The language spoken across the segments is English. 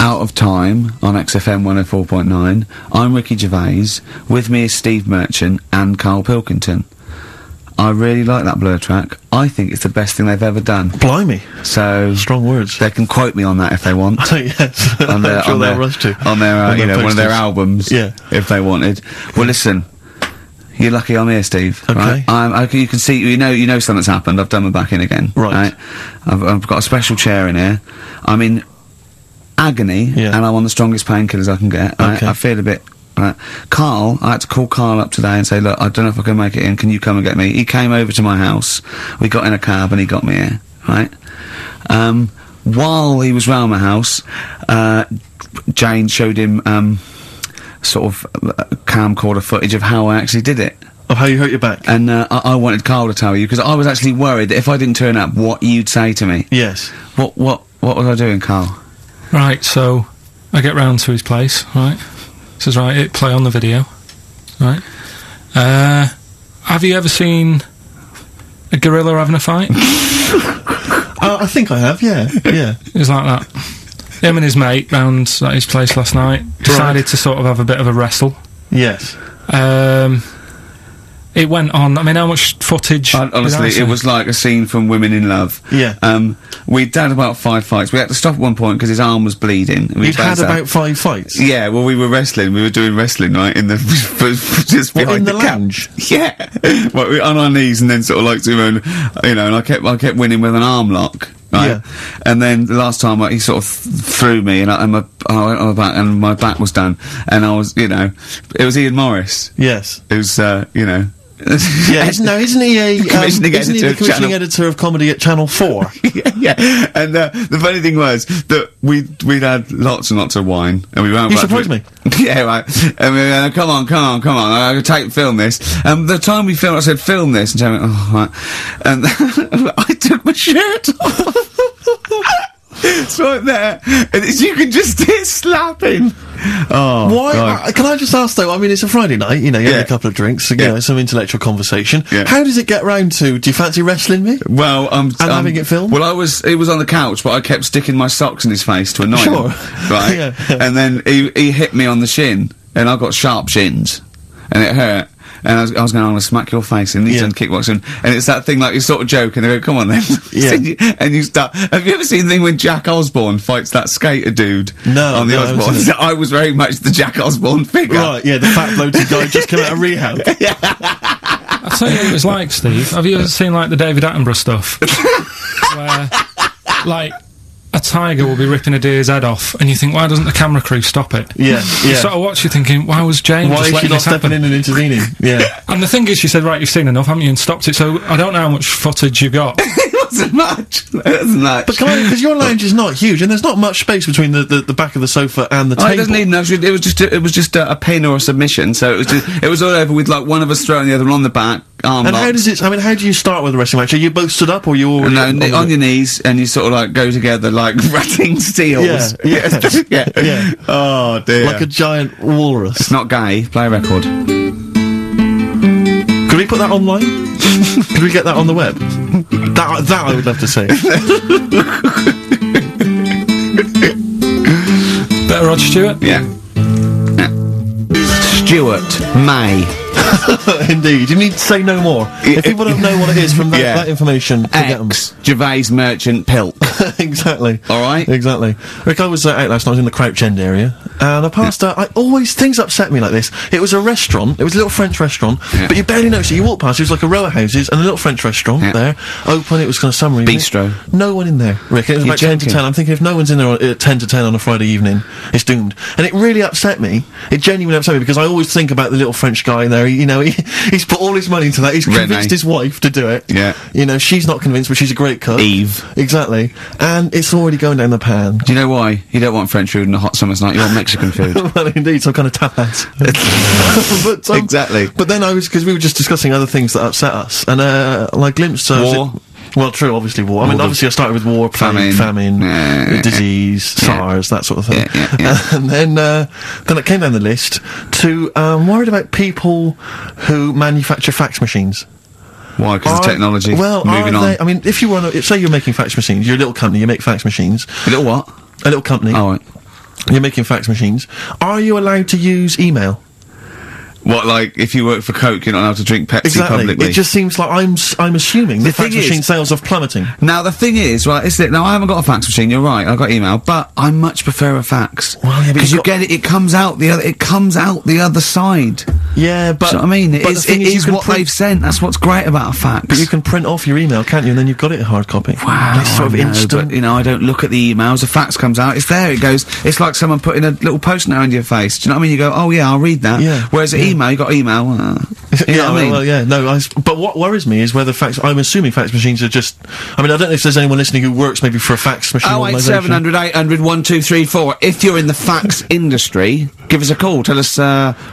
Out of Time on XFM 104.9. I'm Ricky Gervais. With me is Steve Merchant and Karl Pilkington. I really like that Blur track. I think it's the best thing they've ever done. Blimey. So strong words. They can quote me on that if they want. Yes. On their, I'm sure they'll rush to. On their, you know, posters. one of their albums. Yeah. If they wanted. Well, listen. You're lucky I'm here, Steve. Okay. Right? You can see, you know something's happened. I've done my back in again. Right. I've got a special chair in here. I'm in agony, and I'm on the strongest painkillers I can get. Right? Okay. I feel a bit. Right. Carl, I had to call Carl up today and say, look, I don't know if I can make it in, can you come and get me? He came over to my house, we got in a cab and he got me here, right? While he was round my house, Jane showed him, sort of, camcorder footage of how I actually did it. Of how you hurt your back? And, I wanted Carl to tell you, because I was actually worried that if I didn't turn up, what you'd say to me. Yes. What was I doing, Carl? Right, so, I get round to his place, right? Says, right, hit play on the video, right? Have you ever seen a gorilla having a fight? I think I have, yeah. It was like that. Him and his mate round at his place last night decided to sort of have a bit of a wrestle. Yes. It went on, I mean, how much footage? Honestly, it was like a scene from Women in Love. Yeah. We'd had about 5 fights. We had to stop at one point because his arm was bleeding. You'd had about 5 fights? Yeah, well, we were wrestling. We were doing wrestling, right, in the... just behind in the lounge? Yeah. Well, we were on our knees and then sort of like doing, you know, and I kept winning with an arm lock. Right? Yeah. And then the last time he sort of threw me and I went on my back and my back was done. And I was, you know, it was Ian Morris. Yes. It was, you know... Yeah, isn't he the commissioning editor of comedy at Channel 4? yeah. And the funny thing was that we'd had lots and lots of wine, and we went. You surprised me. Yeah, right. And we went, come on. I film this. The time we filmed, I said, film this, and she went, oh, right. And I took my shirt off. It's right there, and you can just hear slapping. Oh, why? Can I just ask though? I mean, it's a Friday night. You know, you have a couple of drinks, you know, some intellectual conversation. Yeah. How does it get round to? Do you fancy wrestling me? Well, and having it filmed. Well, it was on the couch, but I kept sticking my socks in his face to annoy him. Right. Yeah. And then he hit me on the shin, and I got sharp shins, and it hurt. And I was going, I'm going to smack your face, and he's done kickboxing, and it's that thing like you sort of joke, and they go, come on then. Yeah. And you start, have you ever seen the thing when Jack Osborne fights that skater dude? No. On the Osborne? I was very much the Jack Osborne figure. Right, yeah, the fat bloated guy just come out of rehab. I'll tell you what it was like, Steve. Have you ever seen, like, the David Attenborough stuff? Where, like... a tiger will be ripping a deer's head off, and you think, why doesn't the camera crew stop it? Yeah, You sort of watch, you thinking, why was Jane just letting this happen? Why is she not stepping in and intervening? Yeah. And the thing is, she said, right, you've seen enough, haven't you, and stopped it, so I don't know how much footage you got. It wasn't much. But because your lounge is not huge, and there's not much space between the back of the sofa and the table. It doesn't need enough. It was just a pin or a submission, so it was all over with, like, one of us throwing the other one on the back, arm And locked. how does it, I mean, how do you start with a wrestling match? Are you both stood up, or you all... No, on your knees, and you sort of, like, go together like ratting steels. Yeah. Oh, dear. Like a giant walrus. It's not gay. Play a record. Could we put that online? Could we get that on the web? That I would love to see. Better Rod Stewart? Yeah. Stuart May. Indeed. You need to say no more. If people don't know what it is from that information, forget them. Gervais Merchant Pilk. Exactly. Alright? Exactly. Rick, I was out last night, I was in the Crouch End area, and I passed things upset me like this. It was a restaurant, it was a little French restaurant, but you barely noticed it. You walk past, it was like a row of houses, and a little French restaurant there, open, it was kind of summery. Bistro. No one in there, Rick. It was about 10 to 10. I'm thinking if no one's in there at 10 to 10 on a Friday evening, it's doomed. And it really upset me. It genuinely upset me, because I always think about the little French guy in there. You know, he's put all his money into that. He's convinced his wife to do it. Yeah. You know, she's not convinced, but she's a great cook. Eve. Exactly. And it's already going down the pan. Do you know why? You don't want French food on a hot summer's night, you want Mexican food. Well, indeed, some kind of tapas. But, exactly. But then because we were just discussing other things that upset us, and I glimpsed... War. Well, true, obviously war. I mean, obviously I started with war, famine, disease, SARS, that sort of thing. And then it came down the list to, worried about people who manufacture fax machines. Why? Because of technology. Well, moving on. I mean, if you want to, say you're making fax machines, you're a little company, you make fax machines. A little what? A little company. Oh, right. You're making fax machines. Are you allowed to use email? What, like, if you work for Coke, you're not allowed to drink Pepsi publicly? It just seems like I'm assuming the fax machine sales are plummeting. Now, the thing is, right, now I haven't got a fax machine, you're right, I've got email, but I much prefer a fax. Well, yeah, because you get it comes out the other side. Yeah, but... Do you know what I mean? It is what they've sent, that's what's great about a fax. But you can print off your email, can't you, and then you've got it in hard copy. Wow, it's sort of instant. But, you know, I don't look at the emails, a fax comes out, it's there, it goes, it's like someone putting a little post-it note into your face, do you know what I mean? You go, oh yeah, I'll read that. Yeah. Whereas email, you got email, you know what I mean? Well, yeah, no, but what worries me is whether I'm assuming fax machines are just, I mean, I don't know if there's anyone listening who works maybe for a fax machine organisation. 08700 800 1234. If you're in the fax industry, give us a call, tell us,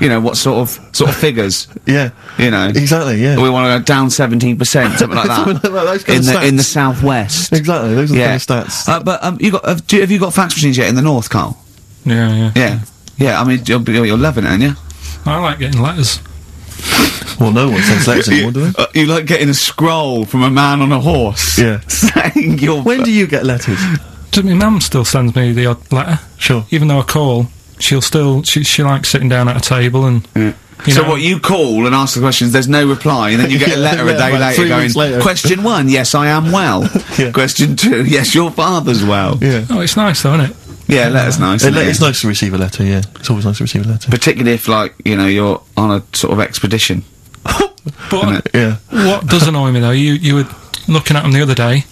you know, what sort of figures. Yeah. You know. Exactly, yeah. We want to go down 17%, something like that. In the southwest. Exactly, those are the kind of stats. But, have you got fax machines yet in the north, Karl? Yeah. Yeah, I mean, you're loving it, aren't you? I like getting letters. Well, no one sends letters anymore, do they? You like getting a scroll from a man on a horse. Yeah. Saying you're... When do you get letters? My mum still sends me the odd letter. Sure. Even though I call, she'll still... She likes sitting down at a table and... Yeah. So what, you call and ask the questions, there's no reply, and then you get a letter a day later going, question 1, yes, I am well. Question 2, yes, your father's well. Yeah. Oh, it's nice though, isn't it? Yeah, letter's nice. It's nice to receive a letter, yeah. It's always nice to receive a letter. Particularly if, like, you know, you're on a sort of expedition. But, yeah. What does annoy me though, you were looking at them the other day,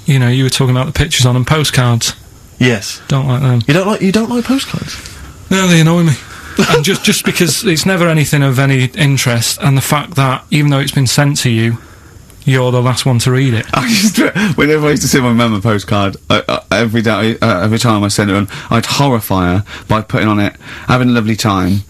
you know, you were talking about the pictures on them, postcards. Yes. Don't like them. You don't like postcards? No, they annoy me. And just because it's never anything of any interest, and the fact that, even though it's been sent to you, you're the last one to read it. Whenever I used to send my mum a postcard, every time I sent it on, I'd horrify her by putting on it, having a lovely time,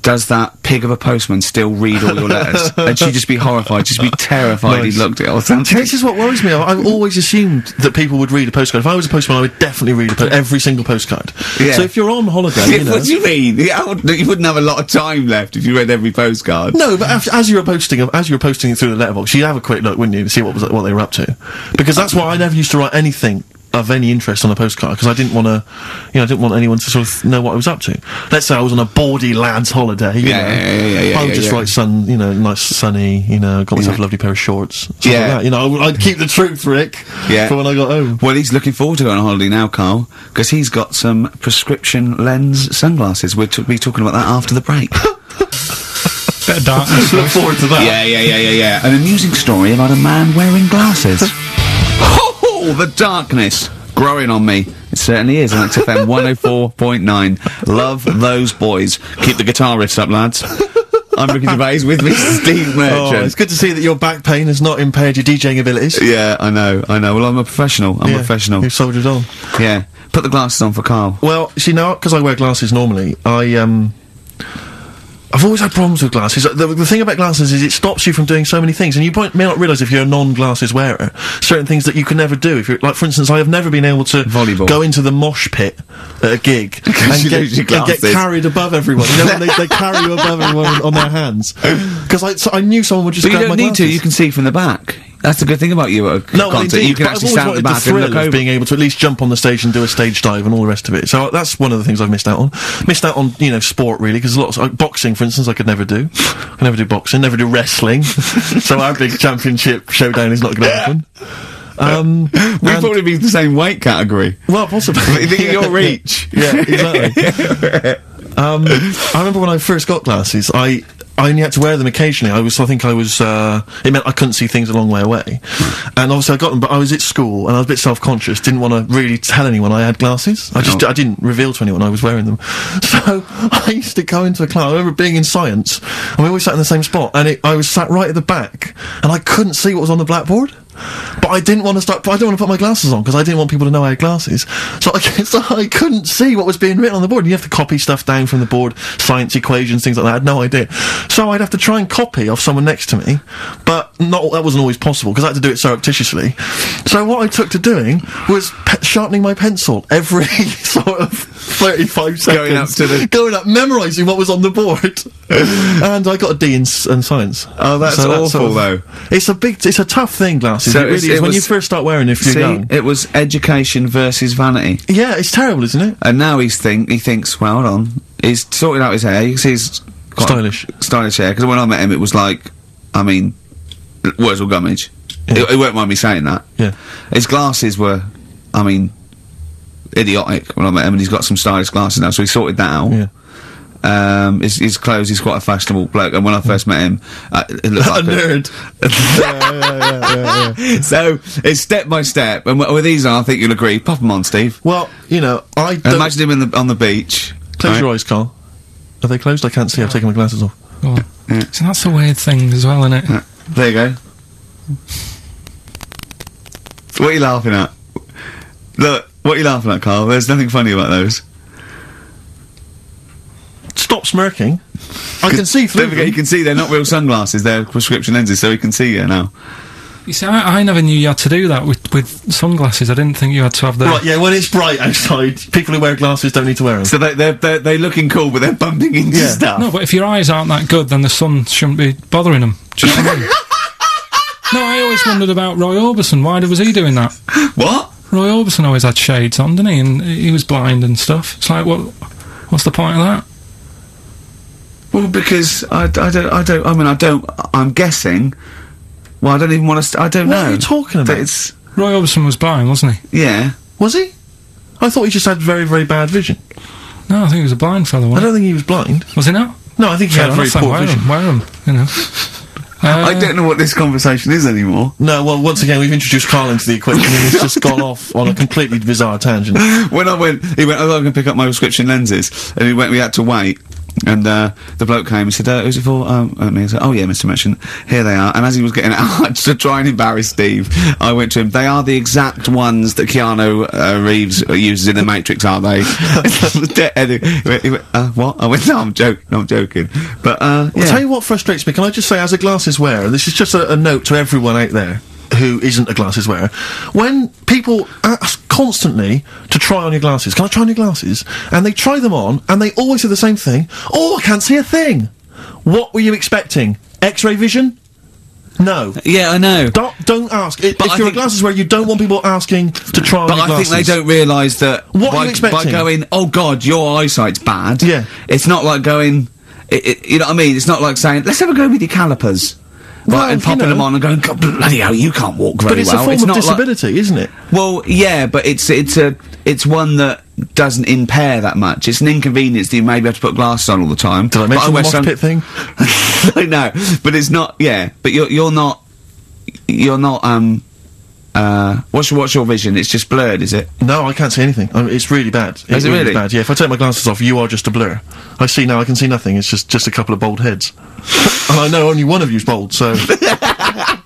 does that pig of a postman still read all your letters? And she'd just be horrified, just be terrified he'd looked at it all the time. This is what worries me. I've always assumed that people would read a postcard. If I was a postman, I would definitely read every single postcard. Yeah. So if you're on holiday, you know... What do you mean? You wouldn't have a lot of time left if you read every postcard. No, but as you were posting it through the letterbox, you'd have a quick look, wouldn't you, to see what they were up to? Because that's why I never used to write anything of any interest on a postcard, because I didn't want to, I didn't want anyone to sort of know what I was up to. Let's say I was on a baudy lad's holiday, I would just write nice sunny, got myself a lovely pair of shorts, something like that. I'd keep the truth, Rick, for when I got home. Well, he's looking forward to going on holiday now, Karl, because he's got some prescription lens sunglasses. We'll be talking about that after the break. Bit of darkness. Look forward to that. Yeah. An amusing story about a man wearing glasses. Oh, the darkness growing on me. It certainly is on XFM 104.9. Love those boys. Keep the guitar riffs up, lads. I'm Ricky Gervais, with me Steve Merchant. Oh, it's good to see that your back pain has not impaired your DJing abilities. Yeah, I know. Well, I'm a professional. I'm a professional. You've soldiered on. Yeah. Put the glasses on for Karl. Well, see, now, because I wear glasses normally, I've always had problems with glasses. The thing about glasses is it stops you from doing so many things, and you may not realise if you're a non-glasses wearer, certain things that you can never do. If you're, like, for instance, I have never been able to go into the mosh pit at a gig and get carried above everyone. You know, when they carry you above everyone on their hands. Because I knew someone would just grab my glasses. But you don't need to, you can see from the back. That's the good thing about you at a concert. You can actually stand at the back and look over. Being able to at least jump on the stage and do a stage dive and all the rest of it. So that's one of the things I've missed out on. Missed out on, sport really, because boxing, for instance, I could never do. I never do boxing, never do wrestling. So our big championship showdown is not going to happen. We'd probably be the same weight category. Well, possibly. In your reach. Yeah, exactly. I remember when I first got glasses, I only had to wear them occasionally. It meant I couldn't see things a long way away. And obviously I got them, but I was at school and I was a bit self-conscious, didn't want to really tell anyone I had glasses. I didn't reveal to anyone I was wearing them. So I used to go into a class. I remember being in science, and we always sat in the same spot, and I was sat right at the back, and I couldn't see what was on the blackboard. But I didn't want to put my glasses on, because I didn't want people to know I had glasses. So I couldn't see what was being written on the board. And you have to copy stuff down from the board, science equations, things like that. I had no idea. So I'd have to try and copy off someone next to me, but that wasn't always possible, because I had to do it surreptitiously. So what I took to doing was sharpening my pencil every sort of 35 seconds. Going up, memorising what was on the board. And I got a D in science. Oh, that's awful, though. It's a tough thing, glasses. So it really is. When you first start wearing, if you're young. It was education versus vanity. Yeah, it's terrible, isn't it? And now he thinks, well, hold on. He's sorted out his hair. You can see he's quite stylish hair. Because when I met him, it was like, I mean, words or gummage. Yeah. He won't mind me saying that. Yeah. His glasses were, I mean, idiotic when I met him, and he's got some stylish glasses now, so he sorted that out. Yeah. His clothes, he's quite a fashionable bloke, and when I first met him, it looked like a nerd. Yeah. So, it's step by step, and with these on, I think you'll agree. Pop them on, Steve. Well, you know, imagine him on the beach. Close your eyes, Karl. Are they closed? I can't see, I've taken my glasses off. Oh. Yeah. So that's a weird thing as well, isn't it? Yeah. There you go. What are you laughing at? Look, what are you laughing at, Karl? There's nothing funny about those. Stop smirking. I can see through them. You can see they're not real sunglasses, they're prescription lenses, so you can see you now. You see, I never knew you had to do that with sunglasses. I didn't think you had to have the... Right, yeah, when it's bright outside, people who wear glasses don't need to wear them. So they're looking cool, but they're bumping into stuff. No, but if your eyes aren't that good, then the sun shouldn't be bothering them. Do you know what I mean? No, I always wondered about Roy Orbison. Why was he doing that? What? Roy Orbison always had shades on, didn't he? And he was blind and stuff. It's like, what's the point of that? Well, because I'm guessing... Well, I don't even want to... I don't know. What are you talking about? Roy Orbison was blind, wasn't he? Yeah. Was he? I thought he just had very, very bad vision. No, I think he was a blind fellow, I don't think he was blind. Was he not? No, I think he had very poor vision. Wear him, you know. I don't know what this conversation is anymore. No, well, once again, we've introduced Karl into the equation and he's just gone off on a completely bizarre tangent. When he went, oh, I'm going to pick up my prescription lenses, and we had to wait. And the bloke came, he said, who's it for? Me. I said, oh yeah, Mr. Merchant, here they are. And as he was getting out, to try and embarrass Steve, I went to him, they are the exact ones that Keanu Reeves uses in The Matrix, are they? He went, what? I went, no, I'm joking. But, I'll tell you what frustrates me. Can I just say, as a glasses wearer, this is just a note to everyone out there who isn't a glasses wearer. When people ask constantly to try on your glasses, can I try on your glasses? And they try them on, and they always say the same thing. Oh, I can't see a thing. What were you expecting? X-ray vision? No. Yeah, I know. Don't ask. If you're a glasses wearer, you don't want people asking to try on your glasses. But I think they don't realise that what are you expecting? By going, oh God, your eyesight's bad. Yeah. It's not like going, you know what I mean? It's not like saying, let's have a go with your calipers. Right, and popping them on and going, God, bloody hell, you can't walk very well. But it's a form of disability, isn't it? Well, yeah, but it's one that doesn't impair that much. It's an inconvenience that you maybe have to put glasses on all the time. Did I mention the mosh pit thing? I know, but it's not, yeah, but you're not, what's your vision? It's just blurred, is it? No, I can't see anything. It's really bad. Is it really bad? Yeah, if I take my glasses off, you are just a blur. I see now, I can see nothing. It's just a couple of bald heads. And I know only one of you's bald, so...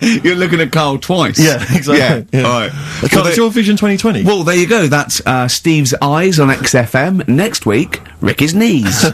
You're looking at Karl twice. Yeah, exactly. Yeah. Alright. Karl, it's your Vision 2020. Well, there you go. That's Steve's eyes on XFM. Next week, Ricky's knees.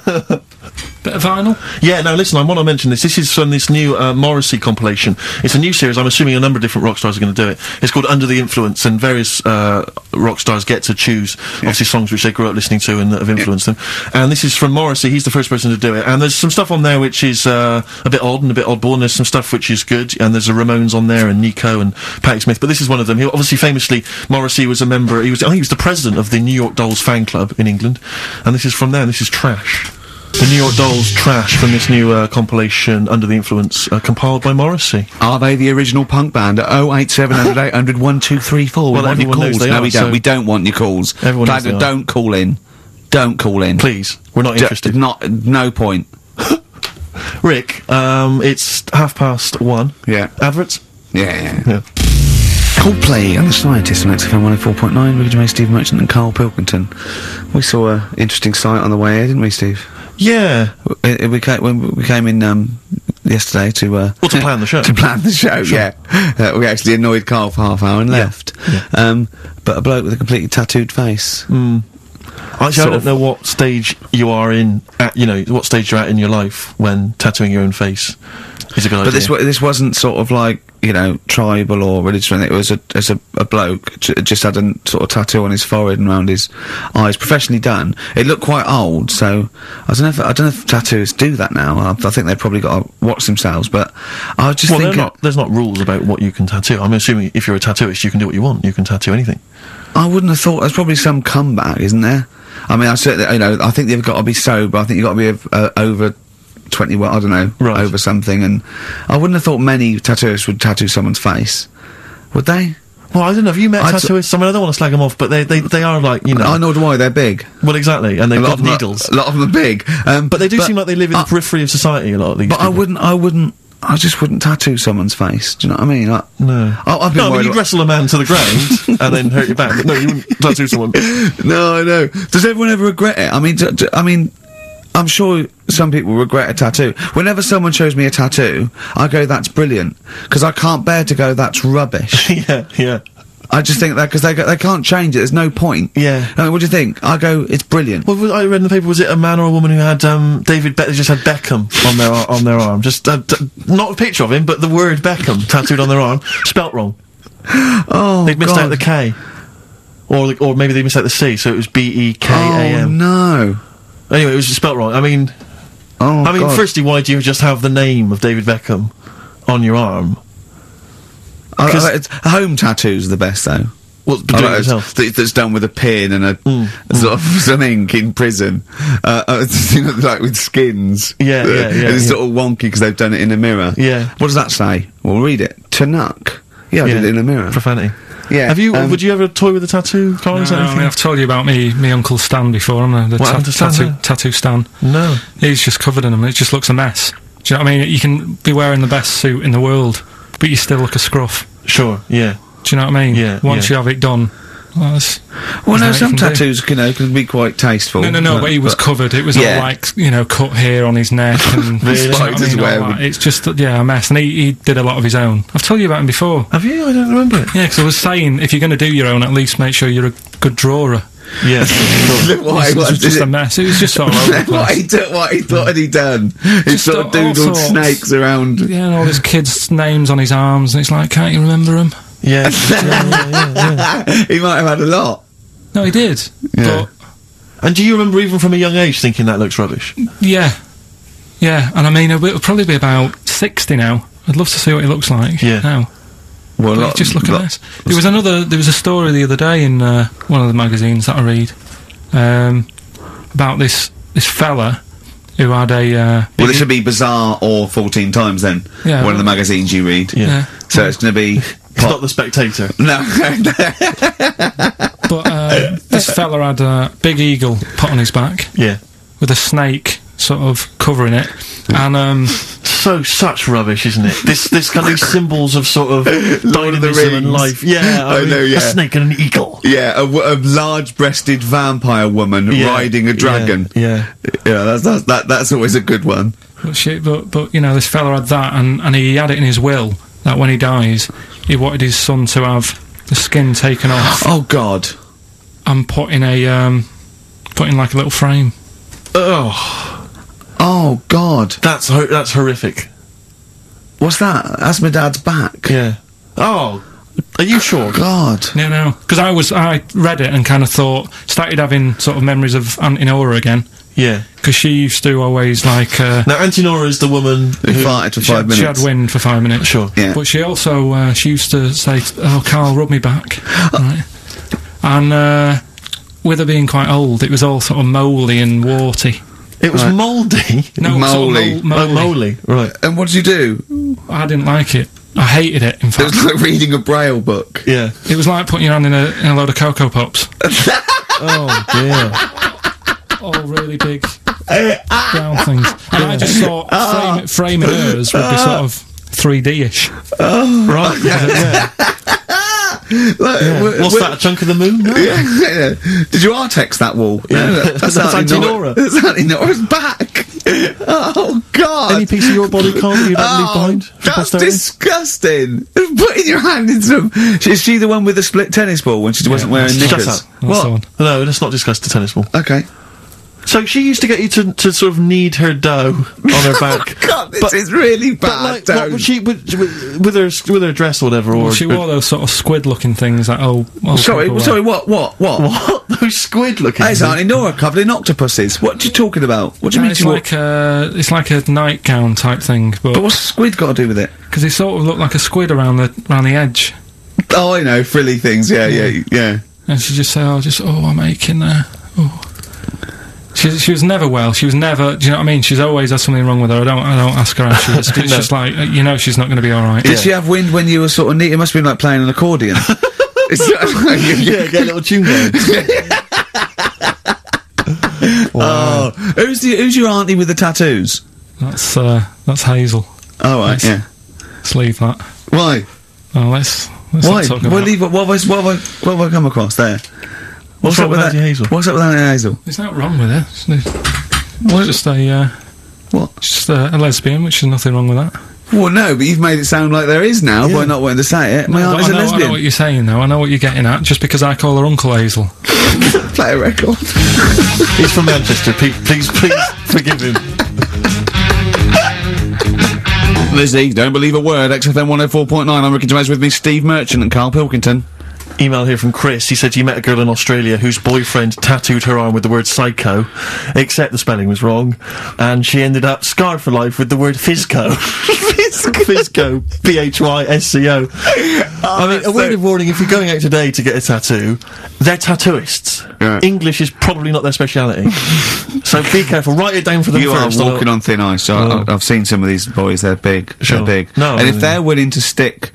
Bit of vinyl? Yeah, now listen, I want to mention this. This is from this new Morrissey compilation. It's a new series. I'm assuming a number of different rock stars are going to do it. It's called Under the Influence, and various rock stars get to choose, obviously, songs which they grew up listening to and that have influenced them. And this is from Morrissey. He's the first person to do it. And there's some stuff on there which is a bit odd and a bit oddball, and there's some stuff which is good. And there's a Ramones on there, and Nico and Patti Smith. But this is one of them. He obviously, famously, Morrissey was a member. I think he was the president of the New York Dolls fan club in England. And this is from there. And this is Trash. The New York Dolls Trash from this new compilation Under the Influence, compiled by Morrissey. Are they the original punk band? 08700 800 1234. Well, everyone knows they are. No, we don't. We don't want your calls. Everyone knows they are. Don't call in. Don't call in. Please. We're not interested. No point. Rick, it's 1:30. Yeah. Adverts? Yeah. Coldplay and the Scientists on XFM 104.9. Ricky Gervais, Steve Merchant and Karl Pilkington. We saw an interesting sight on the way here, didn't we, Steve? Yeah. We came in yesterday to to plan the show. To plan the show, sure. Yeah. We actually annoyed Karl for half hour and left. Yeah. But a bloke with a completely tattooed face. Actually, I don't know what stage you are in, what stage you're at in your life when tattooing your own face is a good idea. But this wasn't sort of like you know, tribal or religious or anything. It was a bloke, just had a sort of tattoo on his forehead and around his eyes, professionally done. It looked quite old, so I don't know if tattoos do that now. I think they've probably got to watch themselves, but I was just thinking... there's not rules about what you can tattoo. I'm assuming if you're a tattooist, you can do what you want. You can tattoo anything. I wouldn't have thought... There's probably some comeback, isn't there? I mean, I certainly, you know, I think they've got to be sober. I think you've got to be over 21, I don't know, right. Over something, and I wouldn't have thought many tattooists would tattoo someone's face. Would they? Well, I don't know, have you met tattooists? I mean, I don't want to slag them off, but they are like, you know... I know why, they're big. Well, exactly, and they've got needles. A lot of them are big. But they do seem like they live in the periphery of society, a lot of these people. I just wouldn't tattoo someone's face, do you know what I mean? Like, no. You'd wrestle a man to the ground, and then hurt your back, but no, you wouldn't tattoo someone. No, I know. Does everyone ever regret it? I mean, I'm sure some people regret a tattoo. Whenever someone shows me a tattoo, I go, that's brilliant. Because I can't bear to go, that's rubbish. Yeah. I just think that, because they can't change it, there's no point. Yeah. I mean, what do you think? I go, it's brilliant. Well, I read in the paper, was it a man or a woman who had, they just had Beckham on their arm? Just, not a picture of him, but the word Beckham tattooed on their arm, spelt wrong. Oh, they'd missed out the K. Or maybe they missed out the C, so it was B-E-K-A-M. Oh, no. Anyway, it was just spelt wrong. I mean, firstly, why do you just have the name of David Beckham on your arm? Home tattoos are the best, though. What's doing it yourself? That's done with a pin and a sort of some ink in prison. You know, like with skins. Yeah. And it's sort of wonky because they've done it in a mirror. Yeah. What does that say? Well, read it. Tanuck. Yeah, I did it in a mirror. Profanity. Yeah. Would you ever toy with a tattoo, Karl? No, I mean, I've told you about me Uncle Stan before, haven't I? Tattoo Stan. No. He's just covered in them, it just looks a mess. Do you know what I mean? You can be wearing the best suit in the world, but you still look a scruff. Sure, yeah. Do you know what I mean? Yeah. Once you have it done... Well, some tattoos, can be quite tasteful. No, but he was covered. It was all like, cut hair on his neck and spiders webbing. It's just, a mess. And he did a lot of his own. I've told you about him before. Have you? I don't remember it. Yeah, because I was saying, if you're going to do your own, at least make sure you're a good drawer. Yeah, it was just a mess. It was just sort of what he thought had he done? He sort of doodled snakes around. Yeah, and all his kids' names on his arms, and it's like, can't you remember them? Yeah. He might have had a lot. No, he did. Yeah. And do you remember even from a young age thinking that looks rubbish? Yeah. And I mean, it'll probably be about 60 now. I'd love to see what he looks like now. Well, just look at this. There was a story the other day in one of the magazines that I read about this fella who had a... well, it should be Bizarre or 14 Times then. Yeah. One of the magazines you read. Yeah. So it's going to be... It's not The Spectator. No. But this fella had a big eagle put on his back. Yeah. With a snake sort of covering it. And, such rubbish, isn't it? This kind of symbols of sort of dynamism and life. Yeah, I mean, a snake and an eagle. Yeah, a large-breasted vampire woman riding a dragon. Yeah. That's always a good one. But this fella had that, and he had it in his will that when he dies, he wanted his son to have the skin taken off. Oh God! And put in like a little frame. Oh God! That's horrific. What's that? That's my dad's back. Yeah. Oh, are you sure? God. No. Because I read it and kind of started having sort of memories of Auntie Nora again. Yeah. Because she used to always like... now, Auntie Nora is the woman who farted for 5 minutes. She had wind for 5 minutes. Sure. Yeah. But she also, she used to say, oh, Karl, rub me back. Right? And with her being quite old, it was all sort of mouldy and warty. It was mouldy? No, mouldy. Mouldy, right. And what did you do? I didn't like it. I hated it, in fact. It was like reading a Braille book. Yeah. It was like putting your hand in a load of Cocoa Pops. Oh, dear. All really big brown things. And I just thought framing hers would be sort of 3D-ish. Oh, right. Yeah. What's that, a chunk of the moon? No. Yeah. Did you artex that wall? Yeah. No, that's Auntie Nora. That's Auntie Nora's back. Oh God! Any piece of your body, Karl, you'd like to leave behind? That's disgusting. Putting your hand in some... Is she the one with the split tennis ball when she wasn't wearing knickers? What? No, let's not discuss the tennis ball. Okay. So she used to get you to sort of knead her dough on her back. Oh, God, this is really bad. But, like, what would she, with her dress or whatever, or... Well, she wore those sort of squid-looking things that, Sorry, what? What? Those squid-looking things? That's Auntie Nora covered in octopuses. What are you talking about? What do you mean? It's like a nightgown type thing, but what's squid got to do with it? Because it sort of looked like a squid around the edge. Oh, I know, frilly things, yeah. And she just said, I'm aching there. Oh. She was never well. She was never. Do you know what I mean? She's always had something wrong with her. I don't ask her how she is. It's just like she's not going to be all right. Did she have wind when you were sort of neat? It must have been like playing an accordion. Get a little tune going. Wow. Oh, who's your auntie with the tattoos? That's Hazel. Oh right, Let's leave that. Why? Oh, let's why? Not talk about We'll leave it. What have I come across there? What's up with Auntie Hazel? What's up with Auntie Hazel? There's nothing wrong with her. It's just a lesbian, which is nothing wrong with that. Well, no, but you've made it sound like there is now by not wanting to say it. My aunt is a lesbian. I know what you're saying, though. I know what you're getting at. Just because I call her Uncle Hazel. Play a record. He's from Manchester. Please forgive him. Lizzie, don't believe a word. XFM 104.9. I'm Ricky Gervais, with me, Steve Merchant and Karl Pilkington. Email here from Chris. He said he met a girl in Australia whose boyfriend tattooed her arm with the word psycho, except the spelling was wrong, and she ended up scarred for life with the word physco. Physco. Physco. I mean, a word of warning, if you're going out today to get a tattoo, they're tattooists. Yeah. English is probably not their speciality. So be careful. Write it down for them first. You are walking on thin ice. So I've seen some of these boys. They're big. Sure. They're big. No, and if they're willing to stick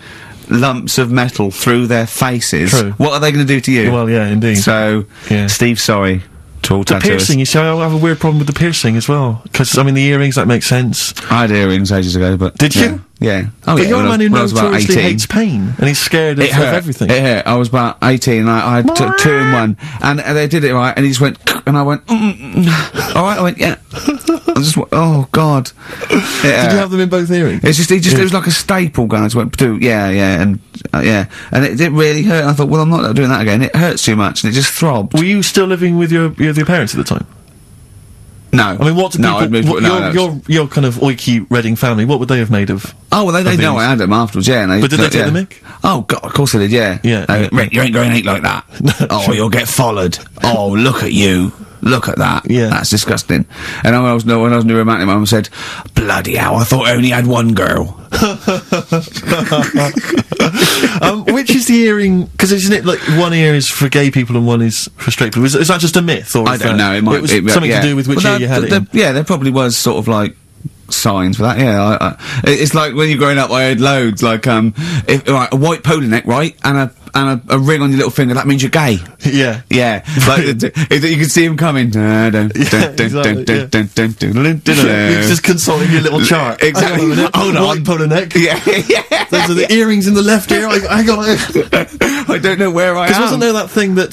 lumps of metal through their faces, what are they going to do to you? Well, yeah, indeed. So, Steve, sorry to all tattooers. The piercing, you see, I have a weird problem with the piercing as well. Because, I mean, the earrings, that makes sense. I had earrings ages ago, but... Did you? Yeah. Oh, but you're a man who notoriously hates pain, and he's scared of everything. It hurt. I was about 18, and I had 2 in 1, and they did it right, and he just went, and I went, alright, I went, yeah. I just went, oh, God. Did you have them in both earrings? It's just, it was like a staple gun. I just went, and it didn't really hurt. I thought, well, I'm not doing that again. It hurts too much, and it just throbbed. Were you still living with your parents at the time? No. I mean, what do people... your kind of oiky Reading family, what would they have made of... Oh, well, they know I had them afterwards, yeah. But did they take the mick? Oh, God, of course they did, yeah. Yeah. Rick, you ain't going to eat like that. Oh, you'll get followed. Oh, look at you. Look at that. Yeah. That's disgusting. And when I was new romantic, my mum said, bloody hell, I thought I only had one girl. Which is the earring? Because isn't it like one ear is for gay people and one is for straight people? Is that just a myth? Or I don't know. It was something to do with which ear you had it in? Yeah, there probably was sort of like signs for that. Yeah, it's like when you're growing up, I heard loads like a white polo neck, right, and a ring on your little finger. That means you're gay. Yeah, yeah. Like you can see him coming. You're just consulting your little chart. Exactly. Hold on, white polo neck. Yeah. Those are the earrings in the left ear. I don't know where I am. Because wasn't there that thing that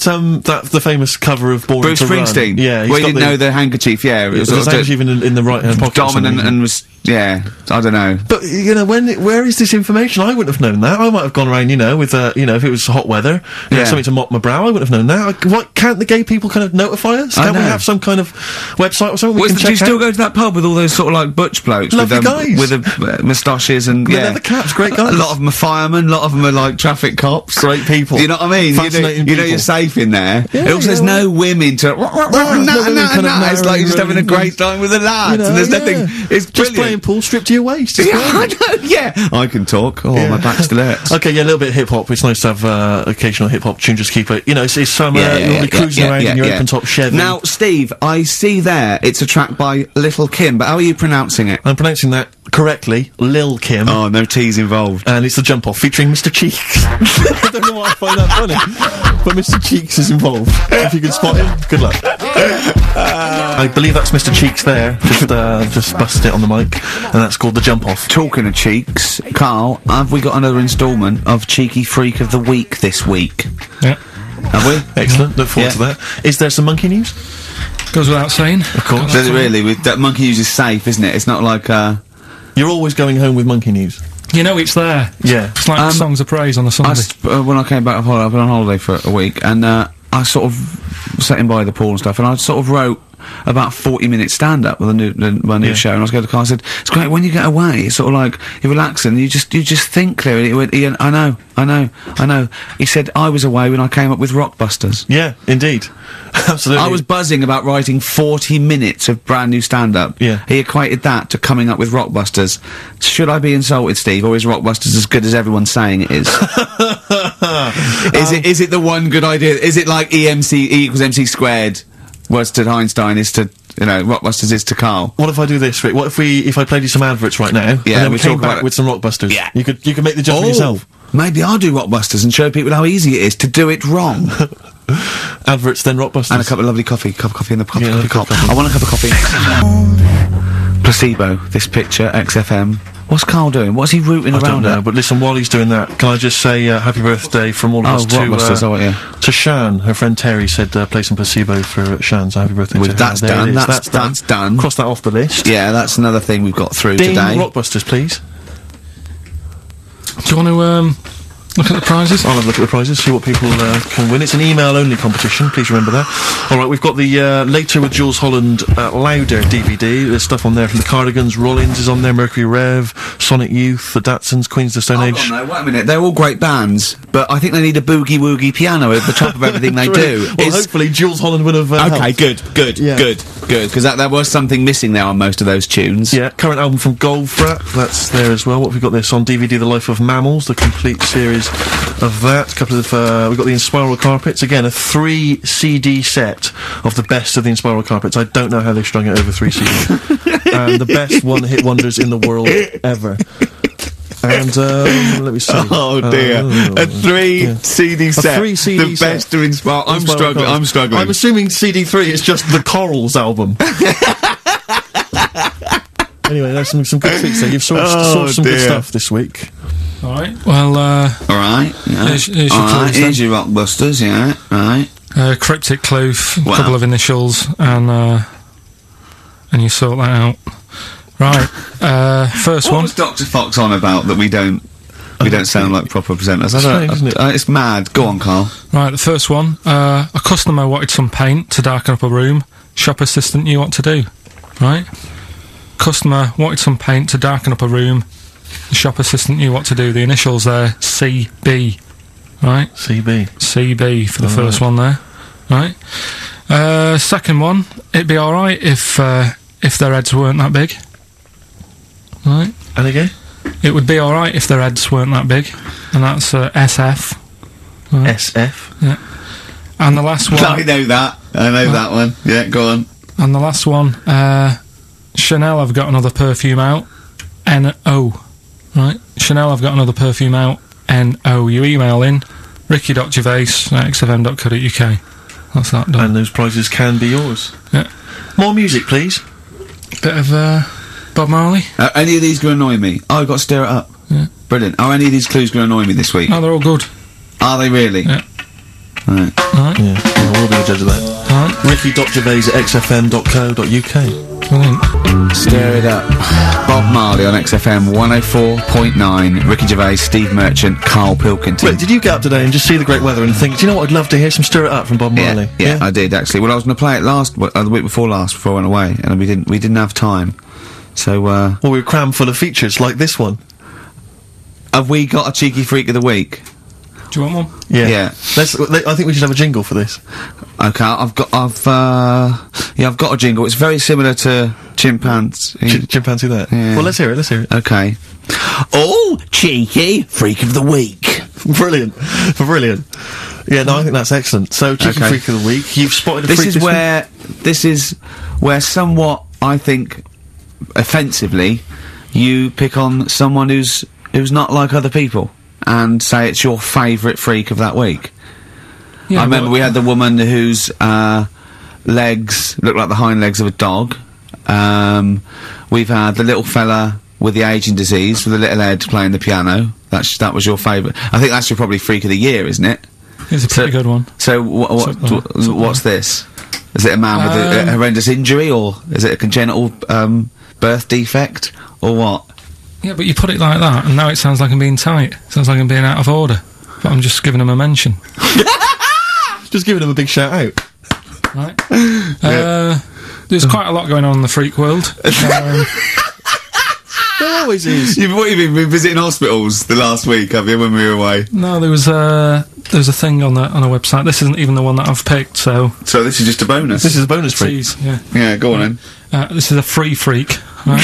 the famous cover of Born Bruce to Springsteen? Run? Yeah, where you didn't know the handkerchief. Yeah, it was the handkerchief in the right hand pocket. Dominant and was. Yeah, I don't know. But, where is this information? I wouldn't have known that. I might have gone around, with, if it was hot weather, something to mop my brow, I wouldn't have known that. What, can't the gay people kind of notify us? Can't we have some kind of website or something we can check out? Do you still go to that pub with all those sort of, like, butch blokes? Lovely guys. With the moustaches and, the leather caps, great guys. A lot of them are firemen, a lot of them are, like, traffic cops. Great people. You know what I mean? Fascinating you know you're safe in there. Yeah, it also says no women to... No, it's like you're just having a great time with the lads, and there's nothing... It's just brilliant. Playing pool, stripped to your waist. I can talk. Oh, my back still hurts. Okay, a little bit of hip-hop. It's nice to have occasional hip-hop tune, just keep it, it's summer, you'll be cruising around in your open-top Chevy. Now, Steve, I see there, it's a track by Little Kim, but how are you pronouncing it? I'm pronouncing that correctly, Lil Kim. Oh, no T's involved. And it's The Jump Off, featuring Mr. Cheeks. I don't know why I find that funny, but Mr. Cheeks is involved. If you can spot him, good luck. I believe that's Mr. Cheeks there, just busted it on the mic, and that's called The Jump Off. Talking of cheeks, Karl, have we got another instalment of Cheeky Freak of the Week this week? Yeah. Have we? Excellent, look forward to that. Is there some monkey news? Goes without saying. Of course. Does it really? That monkey news is safe, isn't it? It's not like, You're always going home with monkey news. You know it's there. Yeah. It's like songs of praise on a Sunday. When I came back from holiday, I've been on holiday for a week, and I sort of sat in by the pool and stuff, and I sort of wrote about 40-minute stand-up with my new show, and I was going to Karl, I said, it's great, when you get away, it's sort of like, you're relaxing, you just think clearly. He went, Ian, I know. He said, I was away when I came up with Rockbusters. Yeah, indeed. Absolutely. I was buzzing about writing 40 minutes of brand new stand-up. Yeah. He equated that to coming up with Rockbusters. Should I be insulted, Steve, or is Rockbusters as good as everyone's saying it is? Is it the one good idea? Is it like E equals MC squared was to Einstein is to, Rockbusters is to Karl? What if I do this, Rick? What if I played you some adverts right now, and then we came back with some Rockbusters? Yeah. You could make the judgment yourself. Maybe I'll do Rockbusters and show people how easy it is to do it wrong. Adverts, then Rockbusters. And a cup of lovely coffee. Cup of coffee in the coffee cup. I want a cup of coffee. Placebo, this picture, XFM. What's Karl doing? What's he rooting around I don't know, at? but listen, while he's doing that, can I just say happy birthday from all of us to Shan. Her friend Terry said play some Placebo for Shan, so happy birthday to her. That's done. That's done. Cross that off the list. Yeah, that's another thing we've got through Ding today. Rockbusters, please. Do you want to, look at the prizes? I'll have a look at the prizes, see what people can win. It's an email-only competition, please remember that. Alright, we've got the Later with Jules Holland Louder DVD. There's stuff on there from the Cardigans, Rollins is on there, Mercury Rev, Sonic Youth, the Datsuns, Queens of the Stone Age. No, wait a minute, they're all great bands, but I think they need a boogie-woogie piano at the top of everything they do. Well, hopefully Jules Holland would have okay, helped. good, because there was something missing there on most of those tunes. Yeah, current album from Goldfrapp, that's there as well. What have we got this on DVD? The Life of Mammals, the complete series of that. A couple of we've got the Inspiral Carpets, again a 3 CD set of the best of the Inspiral Carpets. I don't know how they strung it over 3 CDs. And the best one-hit wonders in the world ever. And let me see. Oh dear, a 3 CD set. A 3 CD the set. best of Inspiral. I'm struggling. I'm assuming CD3 is just the Corals album. Anyway, there's some good treats there. You've sourced some good stuff this week. Alright, well, alright, yeah. Here's your clues, here's your Rockbusters, yeah, right. Cryptic clue, a couple of initials, and you sort that out. Right, first one. What was Dr. Fox on about that we don't sound like proper presenters? It's mad. Go on, Karl. Right, the first one. A customer wanted some paint to darken up a room. Shop assistant knew what to do. Right? Customer wanted some paint to darken up a room. The shop assistant knew what to do. The initials there, CB. Right? CB for the first one there. Right? Second one, it'd be alright if their heads weren't that big. Right? And again? It would be alright if their heads weren't that big. And that's SF. Right? SF? Yeah. And the last one... I know that one. Yeah, go on. And the last one, Chanel have got another perfume out. N-O. Right? Chanel have got another perfume out. N-O. You email in ricky.gervais@xfm.co.uk. That's that done. And those prizes can be yours. Yeah. More music, please. Bit of, Bob Marley. Any of these going to annoy me? Oh, I've got to stir it up. Yeah. Brilliant. Are any of these clues going to annoy me this week? No, they're all good. Are they really? Yeah. Right. Alright. Yeah, we'll be the judge of that. Alright. ricky.gervais@xfm.co.uk. Brilliant. Stir it up. Bob Marley on XFM 104.9. Ricky Gervais, Steve Merchant, Karl Pilkington. Wait, did you get up today and just see the great weather and think, do you know what, I'd love to hear some Stir It Up from Bob Marley? Yeah, I did actually. Well, I was going to play it the week before last, before I went away, and we didn't have time. So, well, we were crammed full of features like this one. Have we got a cheeky freak of the week? Do you want one? Yeah. I think we should have a jingle for this. Okay, I've got a jingle. It's very similar to Chimpanzee. Chimpanzee that? Yeah. Well, let's hear it. Okay. Oh, cheeky freak of the week. Brilliant. Yeah, no, I think that's excellent. So, cheeky freak of the week. You've spotted a freak this week. This is where somewhat, I think, offensively, you pick on someone who's not like other people and say it's your favourite freak of that week. Yeah, I remember we had the woman whose legs looked like the hind legs of a dog. We've had the little fella with the aging disease with the little head playing the piano. That was your favourite. I think that's your probably freak of the year, isn't it? It's a pretty good one. So what's this? Is it a man with a horrendous injury, or is it a congenital birth defect, or what? Yeah, but you put it like that, and now it sounds like I'm being tight. It sounds like I'm being out of order. But I'm just giving him a mention. Just giving him a big shout out. Right. there's quite a lot going on in the freak world. There always is. You've been visiting hospitals the last week, have you, when we were away? No, there was a thing on a website. This isn't even the one that I've picked, so this is just a bonus? This is a bonus freak. Yeah, go on then. This is a free freak, right?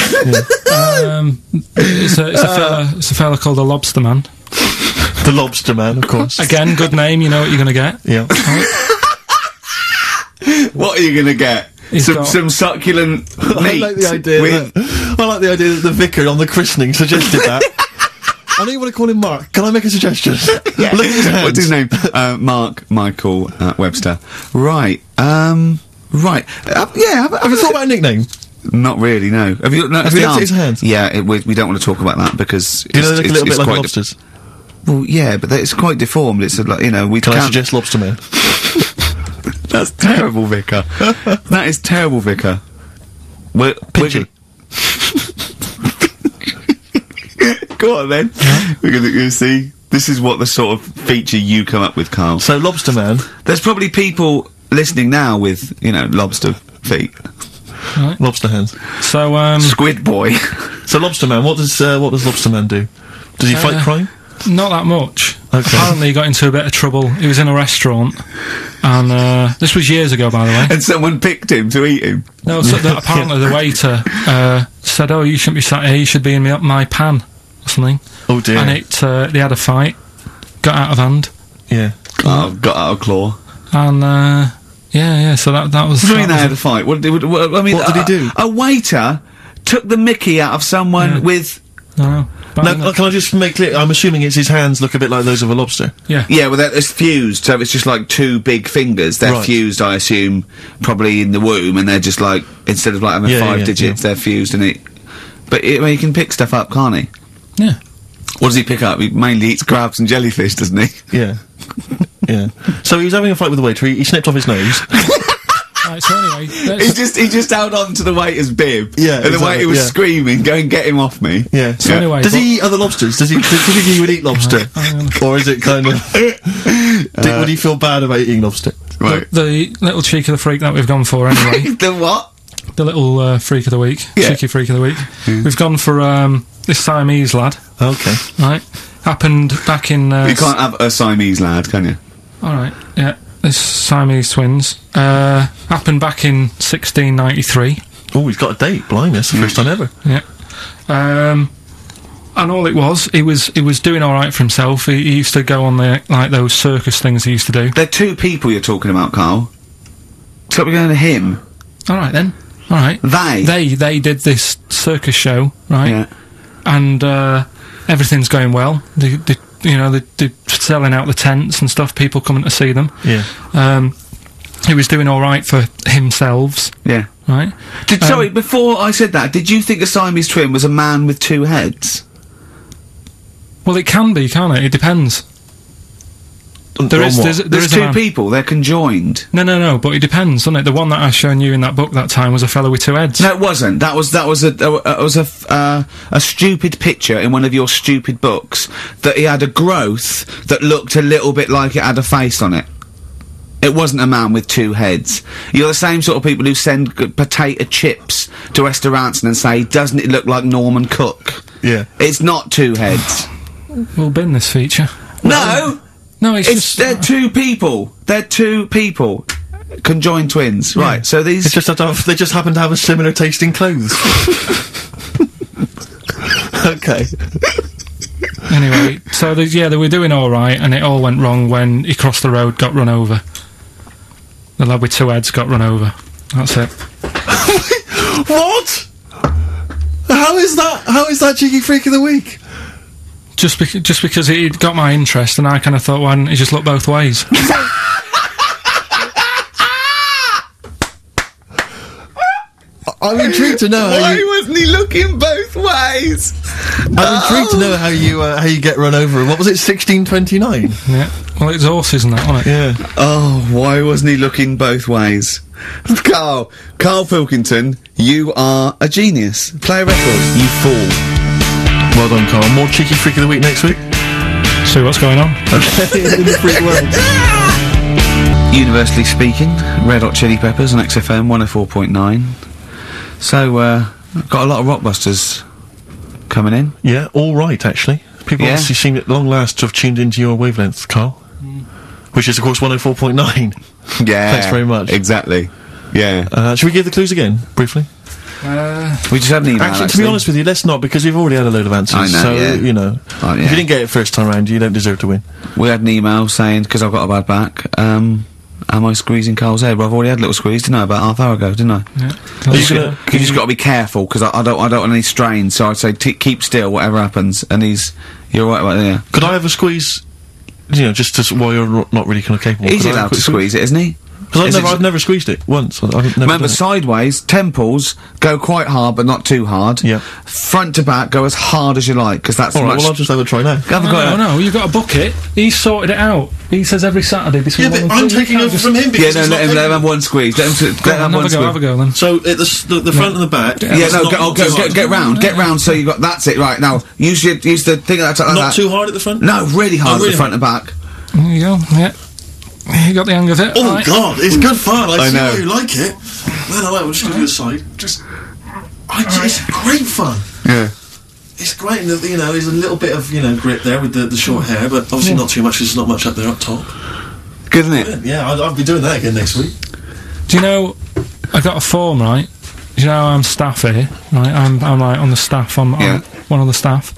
It's a fella called the Lobster Man. The Lobster Man, of course. Again, good name, you know what you're gonna get. Yeah. What are you gonna get? Some succulent meat. I like the idea that the vicar on the christening suggested that. I know you want to call him Mark. Can I make a suggestion? Yeah. Look at his hands. What's his name? Mark Michael Webster. Right. Right. Have you thought about a nickname? Not really, no. Have you looked at his hands? Yeah, we don't want to talk about that because you know, they look a little bit like lobsters. Well, yeah, but it's quite deformed. It's like, you know, Can I suggest Lobster Man? That's terrible, Vicar. That is terrible, Vicar. Pinchy. Go on then. We're gonna see. This is what the sort of feature you come up with, Karl. So, Lobster Man. There's probably people listening now with, you know, lobster feet. Right. Lobster hands. So, Squid Boy. So, Lobster Man, what does Lobster Man do? Does he fight crime? Not that much. Okay. Apparently he got into a bit of trouble. He was in a restaurant, and this was years ago, by the way. And someone picked him to eat him. No, so apparently the waiter said, "Oh, you shouldn't be sat here. You should be in my pan," or something. Oh dear. And they had a fight, got out of hand. Yeah. Oh, got out of claw. And yeah. So that was. What do you mean they had a fight? What did he do? A waiter took the mickey out of someone with. No. Now, can I just make clear? I'm assuming his hands look a bit like those of a lobster. Yeah. Yeah, well, it's fused, so it's just like two big fingers. They're fused, I assume, probably in the womb, and they're just like, instead of like having 5 digits, they're fused, and But he can pick stuff up, can't he? Yeah. What does he pick up? He mainly eats crabs and jellyfish, doesn't he? Yeah. Yeah. So he was having a fight with the waiter, he snipped off his nose. Right, so anyway, he just held on to the waiter's bib. Yeah, and the waiter was screaming, "Go and get him off me!" Yeah. So anyway, does he eat other lobsters? Does he think he would eat lobster, or is it kind of? Would he feel bad about eating lobster? Right. The little cheek of the freak that we've gone for anyway. The what? The little freak of the week. Yeah. Cheeky freak of the week. We've gone for this Siamese lad. Okay. Right. Happened back in. You can't have a Siamese lad, can you? All right. Yeah. This Siamese twins happened back in 1693. Oh, he's got a date. Blimey, that's the first time ever. Yeah. And all it was, he was doing all right for himself. He used to go on those circus things he used to do. They're two people you're talking about, Karl. So we're going to him. All right then. All right. They did this circus show, right? Yeah. And everything's going well. They're selling out the tents and stuff, people coming to see them. Yeah. He was doing all right for himself. Yeah. Right? Sorry, before I said that, did you think a Siamese twin was a man with 2 heads? Well, it can be, can't it? It depends. There's 2 people, they're conjoined. No, but it depends, doesn't it? The one that I shown you in that book that time was a fellow with 2 heads. No, it wasn't. That was a stupid picture in one of your stupid books that he had a growth that looked a little bit like it had a face on it. It wasn't a man with 2 heads. You're the same sort of people who send potato chips to restaurants and say, "Doesn't it look like Norman Cook?" Yeah. It's not 2 heads. We'll bin this feature. No! No, they're 2 people. They're 2 people. Conjoined twins. Yeah. Right, so these... they just happen to have a similar taste in clothes. Okay. Anyway, so they were doing alright, and it all went wrong when he crossed the road, got run over. The lad with 2 heads got run over. That's it. What? How is that cheeky freak of the week? Just because it got my interest, and I kind of thought, why didn't he just look both ways? I'm intrigued to know why wasn't he looking both ways? I'm intrigued to know how you get run over. What was it, 1629? Yeah. Well, it's horses and that, wasn't it? Yeah. Oh, why wasn't he looking both ways? Karl Pilkington, you are a genius. Play a record, you fool. Well done, Karl. More cheeky freak of the week next week. See what's going on. Okay, in the freak world. Universally Speaking, Red Hot Chili Peppers on XFM 104.9. So, got a lot of Rockbusters coming in. Yeah, all right, actually. People obviously seem at long last to have tuned into your wavelength, Carl. Which is, of course, 104.9. Yeah. Thanks very much. Exactly. Yeah. Should we give the clues again, briefly? We just had an email, actually, to be honest with you, let's not, because we've already had a load of answers. I know, so, yeah. If you didn't get it first time round, you don't deserve to win. We had an email saying, because I've got a bad back, am I squeezing Carl's head? Well, I've already had a little squeeze, didn't I, about half hour ago, didn't I? Yeah. You just got to be careful, because I don't want any strain, so I'd say keep still, whatever happens, and you're right about there. Could I have a squeeze, just while you're not really kind of capable? He's allowed to squeeze it, isn't he? Because I've never squeezed it once. Remember, sideways, temples, go quite hard, but not too hard. Yeah. Front to back, go as hard as you like, because that's Alright, well, I'll just have a try now. No, you've got a bucket. He's sorted it out. He says every Saturday between but I'm taking over from him because let him have one squeeze. Let him have a go then. So, at the front and the back... Get round, so you got... That's it, right, now, use the thing like that. Not too hard at the front? No, really hard at the front and back. There you go, yeah. You got the hang of it. Oh, right. God, it's good fun. I see know. why you like it. No, we'll just give you a side. It's great fun. Yeah. It's great, and there's a little bit of, grip there with the short hair, but obviously not too much, because there's not much up there up top. Good, isn't it? Yeah, I'll be doing that again next week. Do you know, I got a form, right? Do you know I'm staff here, right? I'm like on the staff, I'm one of the staff.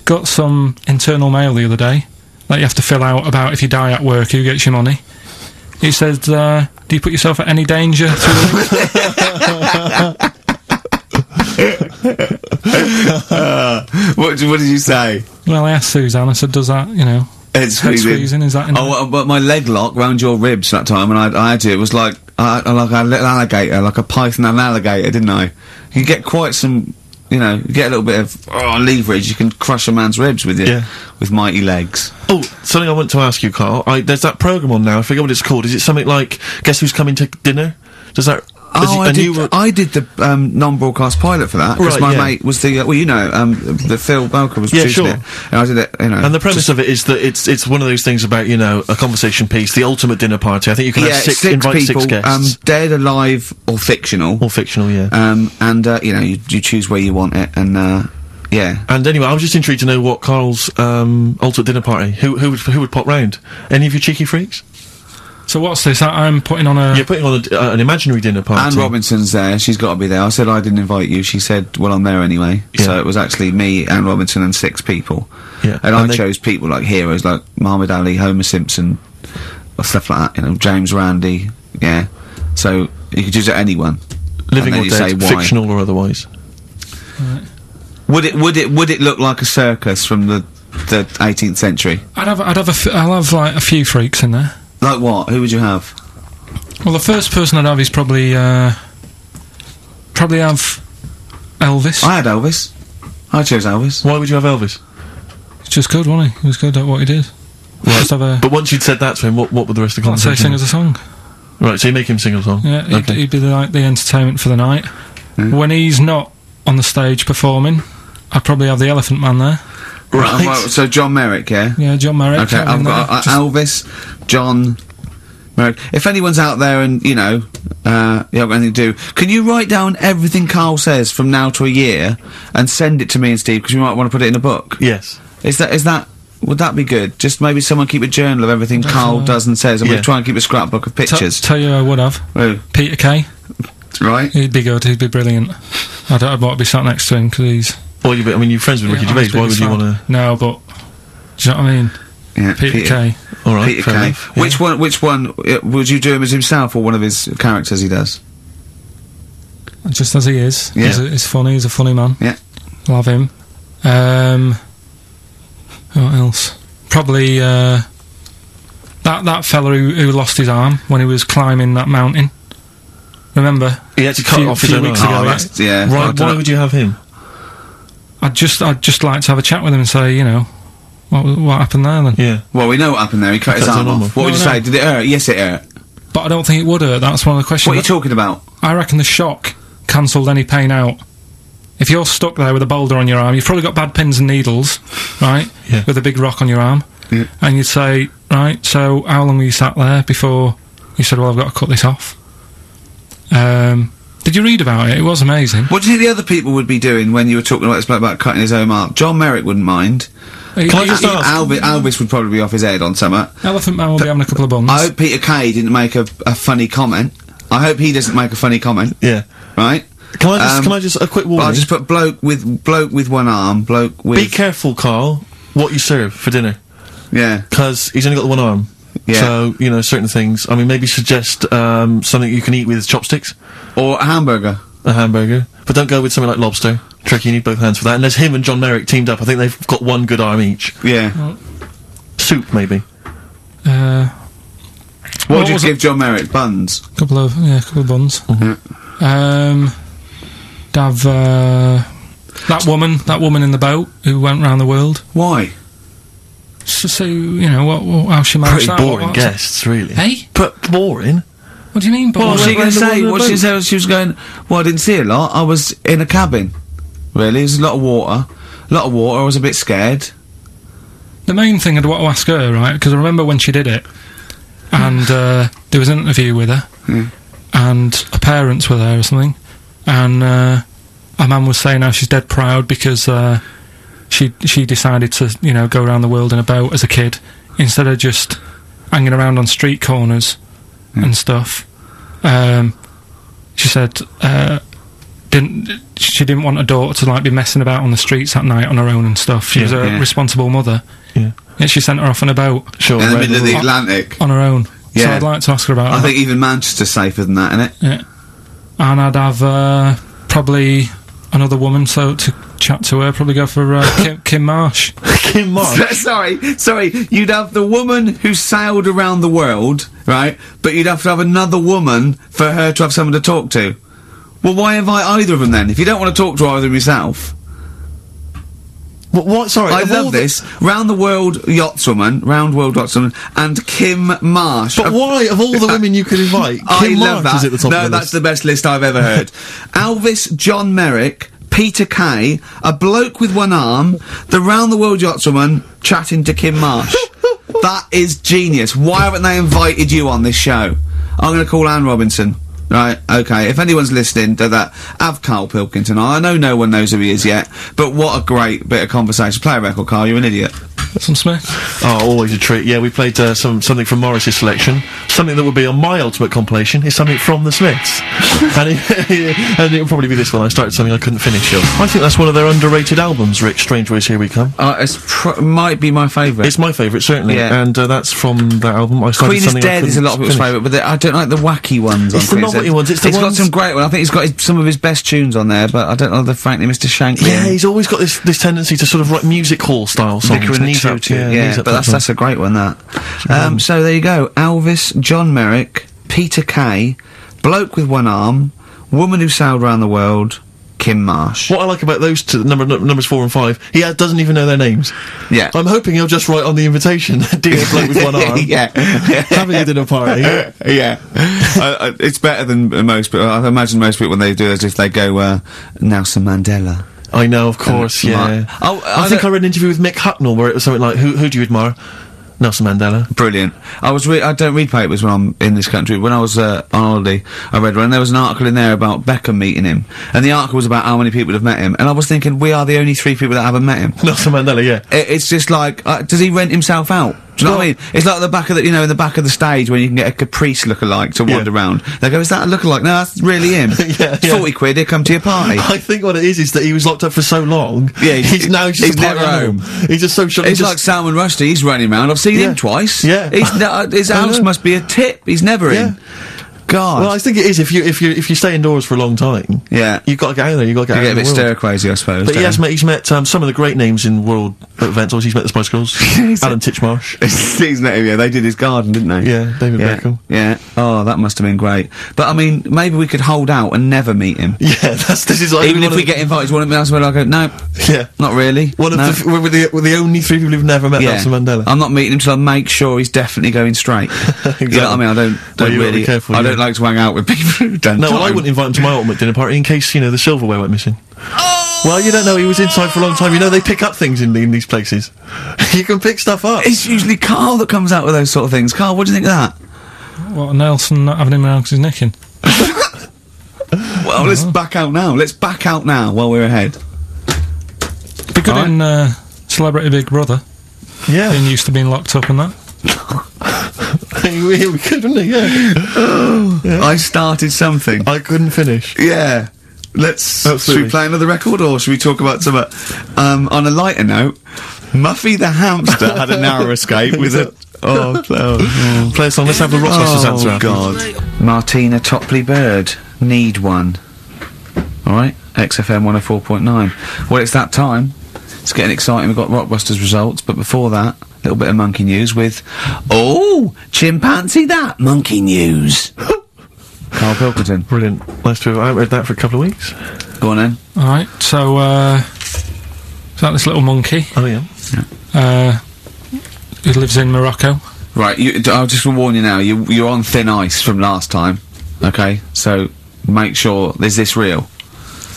Got some internal mail the other day that you have to fill out about if you die at work, who gets your money. He says, do you put yourself at any danger through What did you say? Well, I asked Suzanne, I said, does that, Head squeezing, is that but my leg lock round your ribs that time, and I had to, it was like a little alligator, like a python and an alligator, didn't I? You get quite some... you get a little bit of leverage, you can crush a man's ribs with with mighty legs. Oh, something I want to ask you, Carl. There's that programme on now, I forget what it's called. Is it something like Guess Who's Coming to Dinner? Does that... I did the non-broadcast pilot for that, because my mate was the the Phil Belker was producing it, and I did it, And the premise of it is that it's one of those things about, a conversation piece, the ultimate dinner party. I think you can have invite people, 6 guests. Dead, alive, or fictional. Or fictional, yeah. You choose where you want it, and yeah. And anyway, I was just intrigued to know what Carl's ultimate dinner party, who would pop round? Any of you cheeky freaks? So what's this? I'm putting on a... You're putting on an imaginary dinner party. Anne Robinson's there, she's got to be there. I said I didn't invite you, she said, well, I'm there anyway. Yeah. So it was actually me, Anne Robinson, and 6 people. Yeah. And I chose people like heroes, like Muhammad Ali, Homer Simpson, or stuff like that, James Randi, yeah. So you could choose anyone. Living or dead, fictional or otherwise. Right. Would it look like a circus from the 18th century? I'll have like a few freaks in there. Like what? Who would you have? Well, the first person I'd have is probably have Elvis. I had Elvis. I chose Elvis. Why would you have Elvis? He's just good, wasn't he? He was good at what he did. Right. But once you'd said that to him, what were the rest of the conversation? I'd say sing us a song. Right, so you make him sing a song? Yeah, he'd be the entertainment for the night. When he's not on the stage performing, I'd probably have the Elephant Man there. Right. So John Merrick, yeah? Yeah, John Merrick. Okay, I've got Elvis, John Merrick. If anyone's out there and, you haven't got anything to do, can you write down everything Carl says from now to a year and send it to me and Steve, because we might want to put it in a book? Yes. Would that be good? Just maybe someone keep a journal of everything Carl does and says, and we'll try and keep a scrapbook of pictures. Tell you who I would have. Who? Peter Kay. Right. He'd be good, he'd be brilliant. I'd want to be sat next to him, because he's... Well, you're friends with Ricky Gervais, why would you want to... No, but... Do you know what I mean? Yeah, Peter Kay. Alright, Peter Kay. Yeah. Which one, would you do him as himself, or one of his characters he does? Just as he is. Yeah. He's funny, he's a funny man. Yeah. Love him. What else? Probably, that fella who lost his arm when he was climbing that mountain. Remember? He had to cut off his own arm. Yeah. Why would you have him? I'd just like to have a chat with him and say, what happened there then? Yeah. Well, we know what happened there. He cut his arm off. What would you say? Did it hurt? Yes, it hurt. But I don't think it would hurt. That's one of the questions. What are you talking about? I reckon the shock cancelled any pain out. If you're stuck there with a boulder on your arm, you've probably got bad pins and needles, right? Yeah. With a big rock on your arm. and you'd say, right, so how long were you sat there before you said, well, I've got to cut this off? Did you read about it? It was amazing. What do you think the other people would be doing when you were talking about this bloke about cutting his own arm? John Merrick wouldn't mind. Can I just ask? Elvis would probably be off his head on something. Elephant Man will be having a couple of buns. I hope Peter Kay didn't make a funny comment. I hope he doesn't make a funny comment. Yeah. Right? Can I just a quick warning? I'll just put bloke with one arm, bloke with... Be careful, Carl, what you serve for dinner. Yeah. Because he's only got the one arm. Yeah. So, you know, certain things. I mean, maybe suggest something you can eat with chopsticks. Or a hamburger. A hamburger. But don't go with something like lobster. Tricky, you need both hands for that. And there's him and John Merrick teamed up. I think they've got one good arm each. Yeah. Well, soup, maybe. What would you give John Merrick? Buns? Couple of buns. Mm-hmm. Have that woman in the boat who went round the world. Why? So you know how she managed that. Pretty boring guests, really. Hey? But boring? What do you mean boring? What was she going to say? What she said? She was going, well, I didn't see a lot. I was in a cabin. Really? There's a lot of water. I was a bit scared. The main thing I'd want to ask her, right, because I remember when she did it, and there was an interview with her, and her parents were there or something, and her mum was saying how she's dead proud because she decided to, you know, go around the world in a boat as a kid, instead of just hanging around on street corners and stuff. She said she didn't want her daughter to like be messing about on the streets at night on her own and stuff. She was a responsible mother. Yeah. Yet she sent her off on a boat. Sure. In the middle of the Atlantic. On her own. Yeah. So I'd like to ask her about that. I think even Manchester's safer than that, innit? Yeah. And I'd have probably another woman to chat to her, probably go for Kim Marsh. Kim Marsh? Sorry, you'd have the woman who sailed around the world, right? But you'd have to have another woman for her to have someone to talk to. Well, why invite either of them then? If you don't want to talk to either of them yourself. What? Sorry, I love this. Round World Yachtswoman, and Kim Marsh. But why, of all the women you could invite, Kim love Marsh that. is at the top of the list? No, that's the best list I've ever heard. Elvis, John Merrick, Peter Kay, a bloke with one arm, the Round the World Yachtswoman chatting to Kim Marsh. That is genius. Why haven't they invited you on this show? I'm going to call Anne Robinson. Right, okay, if anyone's listening to that, have Karl Pilkington. I know no one knows who he is yet, but what a great bit of conversation. Play a record, Karl, you're an idiot. Some Smith? Oh, always a treat. Yeah, we played something from Morris's selection. Something that would be on my ultimate compilation is something from the Smiths. and it'll probably be this one. I started something I couldn't finish. I think that's one of their underrated albums, Rick. Strange Ways, Here We Come. It might be my favourite. It's my favourite, certainly. Yeah. And that's from that album. I started Queen is Dead is a lot of people's favourite, but I don't like the wacky ones. It's the novelty ones. It's got some great ones. I think he's got some of his best tunes on there, but I don't know frankly, Mr. Shankly. Yeah, he's always got this tendency to sort of write music hall style songs. But that's a great one, that. So there you go. Elvis, John Merrick, Peter Kay, bloke with one arm, woman who sailed around the world, Kim Marsh. What I like about those two, numbers 4 and 5, he doesn't even know their names. Yeah. I'm hoping he'll just write on the invitation, dear bloke with one arm. Yeah. Having a dinner party. Yeah. It's better than most people. I imagine most people when they do it, if they go, Nelson Mandela. I know, of course, yeah. I think I read an interview with Mick Hucknall where it was something like, who do you admire? Nelson Mandela. Brilliant. I don't read papers when I'm in this country. When I was on holiday, I read one, and there was an article in there about Beckham meeting him, and the article was about how many people have met him, and I was thinking, we are the only 3 people that haven't met him. Nelson Mandela, yeah. It's just like, does he rent himself out? Do you know what I mean? It's like the back of in the back of the stage when you can get a Caprice lookalike to wander around. They go, is that a lookalike? No, that's really him. It's 40 quid, he'll come to your party. I think what it is that he was locked up for so long. Yeah, he's now just he's never home. He's just so short. It's like Salman Rushdie, he's running around. I've seen him twice. Yeah. His house must be a tip. He's never in. God. Well, I think it is if you stay indoors for a long time. Yeah. You've got to get out there. You've got to get out a bit stir crazy, I suppose. But he's met some of the great names in world events. Obviously, he's met the Spice Girls, Alan Titchmarsh. He's met him. Yeah, they did his garden, didn't they? Yeah, David Beckham. Yeah. Oh, that must have been great. But I mean, maybe we could hold out and never meet him. Yeah, this is like even if we get invited to one of them, where I go, no. Yeah, not really. We're the only 3 people who've never met Nelson Mandela. I'm not meeting him till I make sure he's definitely going straight. You know what I mean? I don't really. Careful, I don't don't like to hang out with people who don't. No, well, I wouldn't invite him to my ultimate dinner party in case, you know, the silverware went missing. Oh! Well, you don't know, he was inside for a long time. You know, they pick up things in these places. You can pick stuff up. It's usually Karl that comes out with those sort of things. Karl, what do you think of that? What, Nelson not having him around because he's nicking? Well, let's back out now. Let's back out now while we're ahead. Be good in Celebrity Big Brother. Yeah. Being used to being locked up and that. We could, wouldn't he? Yeah. Yeah. I started something. I couldn't finish. Yeah. Should we play another record, or should we talk about some... on a lighter note, Muffy the hamster had a narrow escape with a... Play a song, let's have the Rockbusters answer. Oh, God. Martina Topley Bird, Need One. Alright, XFM 104.9. Well, it's that time. It's getting exciting, we've got Rockbusters results, but before that, a little bit of monkey news with... Oh, chimpanzee that, monkey news. Karl Pilkington. Brilliant. Nice to have... I haven't read that for a couple of weeks. Go on then. Alright, so, is that this little monkey? Oh, yeah. Who lives in Morocco. Right, I'll just warn you now, you're on thin ice from last time, okay? So, make sure, is this real?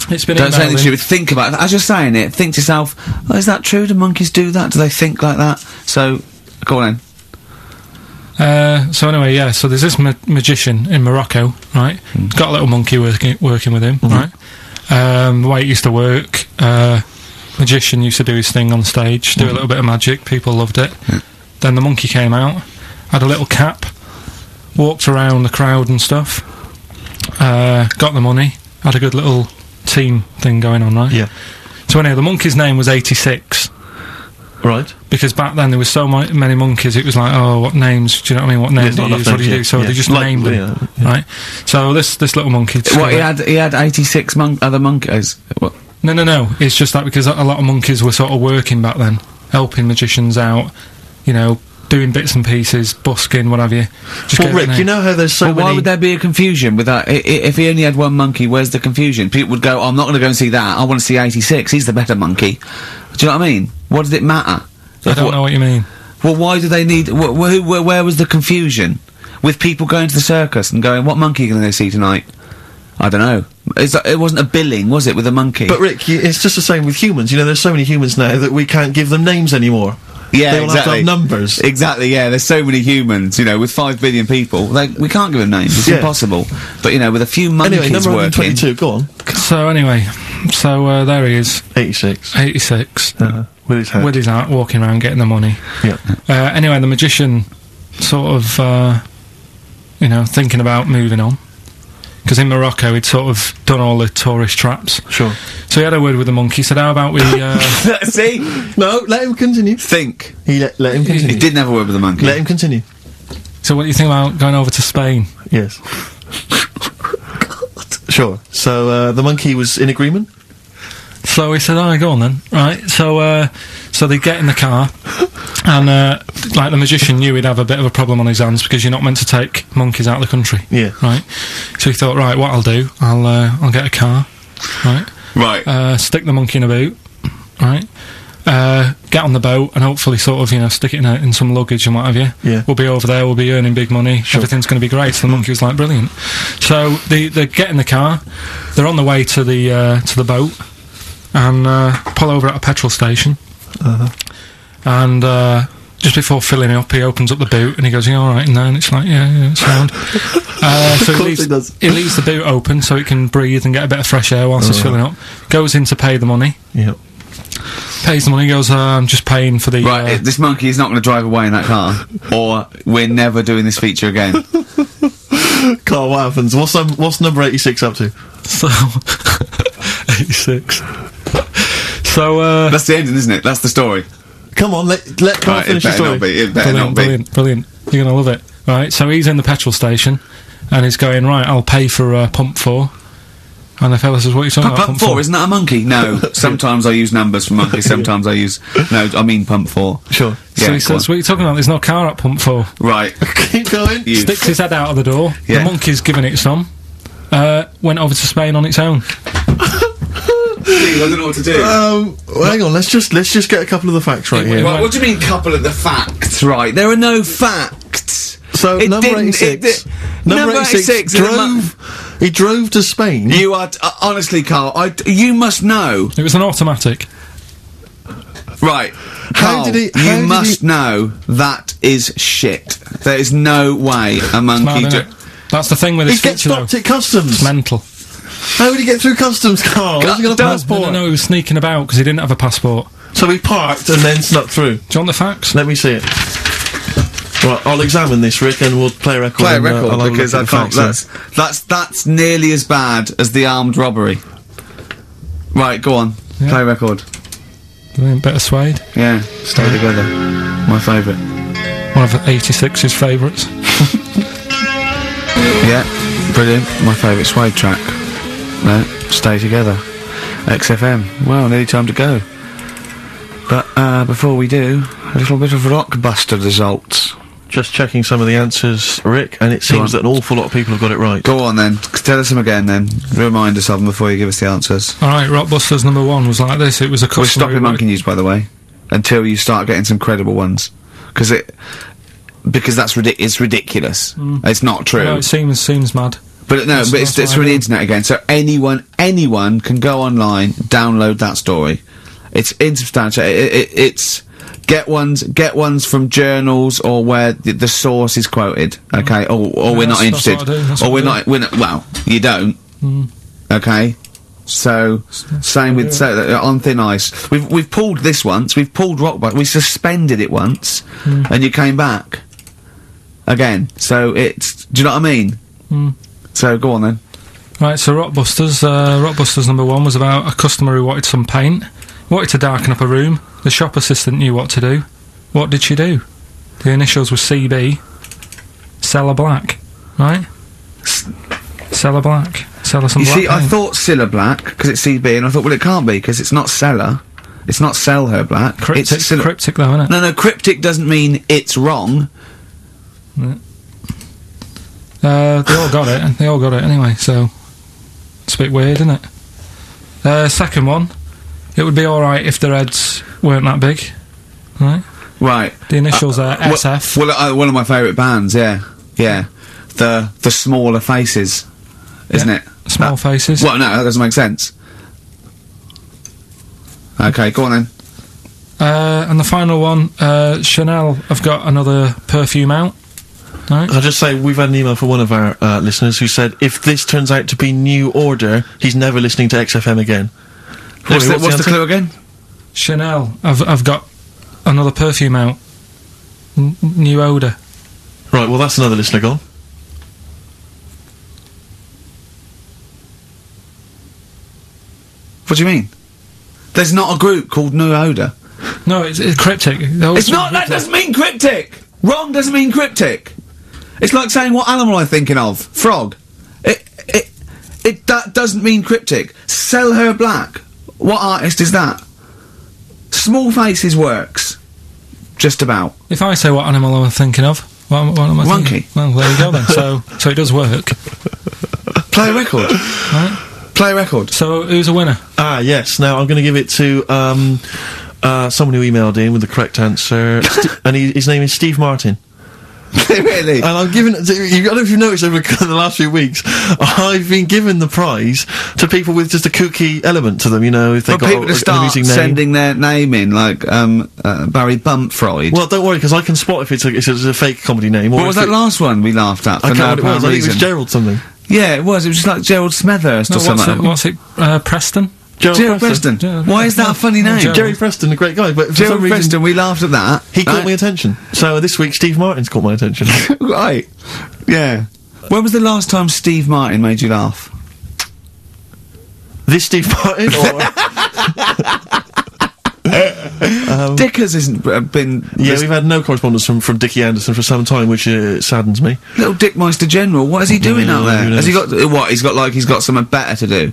It's been Don't say anything stupid, think about it. As you're saying it, think to yourself, oh, is that true? Do monkeys do that? Do they think like that? So, go on then. So anyway, yeah, so there's this magician in Morocco, right? He's got a little monkey working with him, right? The way it used to work, magician used to do his thing on stage, do a little bit of magic, people loved it. Then the monkey came out, had a little cap, walked around the crowd and stuff, got the money, had a good little team thing going on, right? Yeah. So anyway, the monkey's name was 86. Right. Because back then there was so many monkeys, it was like, oh, what names, do you know what I mean, what names do you use, what do you do? So they just named them, right? So this little monkey... What, he had 86 other monkeys? What? No, it's just that because a lot of monkeys were sort of working back then, helping magicians out, you know, doing bits and pieces, busking, what have you. Well, Rick, you know how there's so many... why would there be a confusion with that? If he only had one monkey, where's the confusion? People would go, oh, I'm not going to go and see that, I want to see 86, he's the better monkey. Do you know what I mean? What does it matter? I don't know what you mean. Well, why do they need... where was the confusion? With people going to the circus and going, what monkey are you going to go see tonight? I don't know. It wasn't a billing, was it, with a monkey? But Rick, it's just the same with humans. You know, there's so many humans now that we can't give them names anymore. Yeah, they all have to have numbers. Exactly, yeah, there's so many humans, you know, with 5 billion people, we can't give them names, it's impossible. But, you know, with a few monkeys anyway, number 122, go on. So, anyway, there he is. 86. 86. With his hat. With his hat, walking around, getting the money. Yeah. Anyway, the magician sort of, you know, thinking about moving on. Because in Morocco, he'd sort of done all the tourist traps. Sure. So he had a word with the monkey, said, how about we... See? No, let him continue. Think. Let him continue. He didn't have a word with the monkey. Let him continue. So what do you think about going over to Spain? Yes. Sure. So, the monkey was in agreement? So he said, oh, go on then. Right, so they get in the car, and, like, the magician knew he'd have a bit of a problem on his hands, because you're not meant to take monkeys out of the country. Yeah. Right? So he thought, right, what I'll do, I'll get a car, right? Right. Stick the monkey in a boot, right? Get on the boat, and hopefully sort of, you know, stick it in some luggage and what have you. Yeah. We'll be over there, we'll be earning big money, everything's going to be great. So the monkey was like, brilliant. So they get in the car, they're on the way to the boat, and pull over at a petrol station. And just before filling it up, he opens up the boot and he goes, "You all right in there?" And it's like, yeah, it's sound. So he leaves the boot open so it can breathe and get a bit of fresh air whilst it's filling up. Goes in to pay the money. Yep. Pays the money, goes, I'm just paying for the... Right, this monkey is not going to drive away in that car, or we're never doing this feature again. Karl, what happens? What's number 86 up to? So... 86. So, that's the ending, isn't it? That's the story. Come on, let Karl finish the story. It better not be. Brilliant. You're gonna love it. Right, so he's in the petrol station, and he's going, right, I'll pay for pump 4. And the fella says, what are you talking about, pump 4? Isn't that a monkey? No. Sometimes I use numbers for monkeys, sometimes I use... No, I mean pump 4. Sure. Yeah, so he says, what are you talking about? There's no car at pump 4. Right. Keep going. Sticks his head out of the door. Yeah. The monkey's giving it some. Went over to Spain on its own. I don't know what to do. Well, hang on, let's just get a couple of the facts right here. What do you mean, couple of the facts? Right, there are no facts. So number 86. Number 86 he drove to Spain. You are, honestly, Carl, you must know. It was an automatic. Right. Carl, you must know that is shit. There is no way a monkey... That's the thing with his feature, though. He gets stopped at customs. It's mental. How would he get through customs, Carl? Has he got a passport? No, he was sneaking about because he didn't have a passport. So he parked and then snuck through. Do you want the facts? Let me see it. Right, I'll examine this, Rick, and we'll play a record. Play a record, because I can't... That's nearly as bad as the armed robbery. Right, go on. Yeah. Play a record. Better Suede? Yeah, Stay Together. My favourite. One of 86's favourites. Yeah, brilliant. My favourite Suede track. No, Stay Together. XFM. Well, nearly time to go. But, before we do, a little bit of Rockbuster results. Just checking some of the answers, Rick, and it seems that an awful lot of people have got it right. Go on then. Tell us them again then. Remind us of them before you give us the answers. Alright, Rockbusters number 1 was like this. It was a customer... We're stopping monkey news, by the way, until you start getting some credible ones. Because that's it's ridiculous. It's not true. No, it seems mad. But no, it's from the internet again. So anyone can go online, download that story. It's insubstantial. It's get ones from journals or where the source is quoted. Okay, or we're not interested. Or we're not. Well, you don't. Okay. So same with on thin ice. We've pulled this once. We've pulled Rockbusters. We suspended it once, and you came back again. So it's. Do you know what I mean? So go on then. Right. So Rockbusters number 1 was about a customer who wanted some paint. Wanted to darken up a room. The shop assistant knew what to do. What did she do? The initials were CB. Cellar Black. Right? Cellar Black. Cellar some black. You see, I thought Cellar Black, because it's CB, and I thought, well, it can't be, because it's not Cellar. It's not Sell Her Black. Cryptic, it's cryptic though, isn't it? No, cryptic doesn't mean it's wrong. Yeah. They all got it, and they all got it anyway, so... It's a bit weird, isn't it? Second one. It would be alright if their heads weren't that big. Right? Right. The initials are SF. Well, one of my favourite bands, yeah. Yeah. The Smaller Faces, isn't it? Small Faces. Well, no, that doesn't make sense. Okay, go on then. And the final one, Chanel have got another perfume out. Right. I'll just say, we've had an email from one of our listeners who said, if this turns out to be New Order, he's never listening to XFM again. What's the clue again? Chanel. I've got another perfume out. New odour. Right, well that's another listener gone. What do you mean? There's not a group called New Odour. No, it's cryptic. It's not, that doesn't mean cryptic! Wrong doesn't mean cryptic. It's like saying, what animal I'm thinking of? Frog. That doesn't mean cryptic. Sell Her Black. What artist is that? Small Faces works. Just about. If I say what animal I'm thinking of, what am I Monkey. thinking? Well, there you go then. So it does work. Play a record. Right? Play a record. So, who's a winner? Ah, yes. Now, I'm going to give it to, someone who emailed in with the correct answer. And his name is Steve Martin. Really? And I'm giving I don't know if you've noticed over the last few weeks, I've been giving the prize to people with just a kooky element to them, you know, if they've got people to start sending their name in, like, Barry Bumpfroyd. Well, don't worry, because I can spot if it's a fake comedy name. What was that last one we laughed at? I can't remember what it was. I think it was Gerald something. Yeah, it was just like Gerald Smethurst or something. What's it, Preston? Gerald Preston. Why is that a funny name? Jerry Preston, a great guy, but for Gerald some reason, Preston, we laughed at that. He caught my attention. So this week, Steve Martin's caught my attention. Right. Yeah. When was the last time Steve Martin made you laugh? This Steve Martin, or... Dickers hasn't been... Yeah, we've had no correspondence from Dickie Anderson for some time, which saddens me. Little Dickmeister General, what is he doing out there? Has he got... What, he's got something better to do?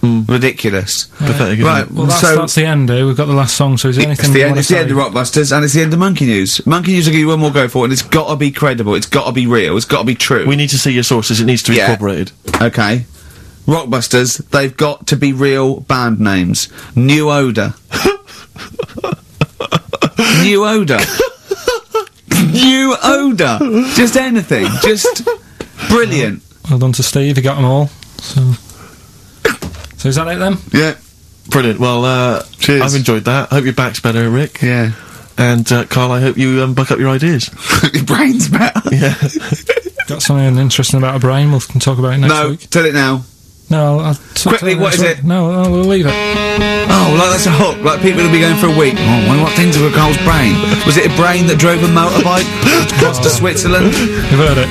Ridiculous. Pathetic. Right, well, that's the end, We've got the last song, so is there anything it's the end of Rockbusters, and it's the end of Monkey News. Monkey News will give you one more go for it, and it's got to be credible, it's got to be real, it's got to be true. We need to see your sources, it needs to be corroborated. Okay. Rockbusters, they've got to be real band names. New Odour. New Odour. New Odour. Just anything. Brilliant. Well done to Steve, he got them all. So is that it then? Yeah. Brilliant. Well, cheers. I've enjoyed that. Hope your back's better, Rick. Yeah. And, Carl, I hope you, buck up your ideas. Your brain's better. Yeah. Got something interesting about a brain, we can talk about it next week. No, tell it now. No, I'll quickly, what is it? No, we'll leave it. Oh, like that's a hook. Like people will be going for a week. Oh, wonder what things with Carl's brain. Was it a brain that drove a motorbike across to Switzerland? You've heard it.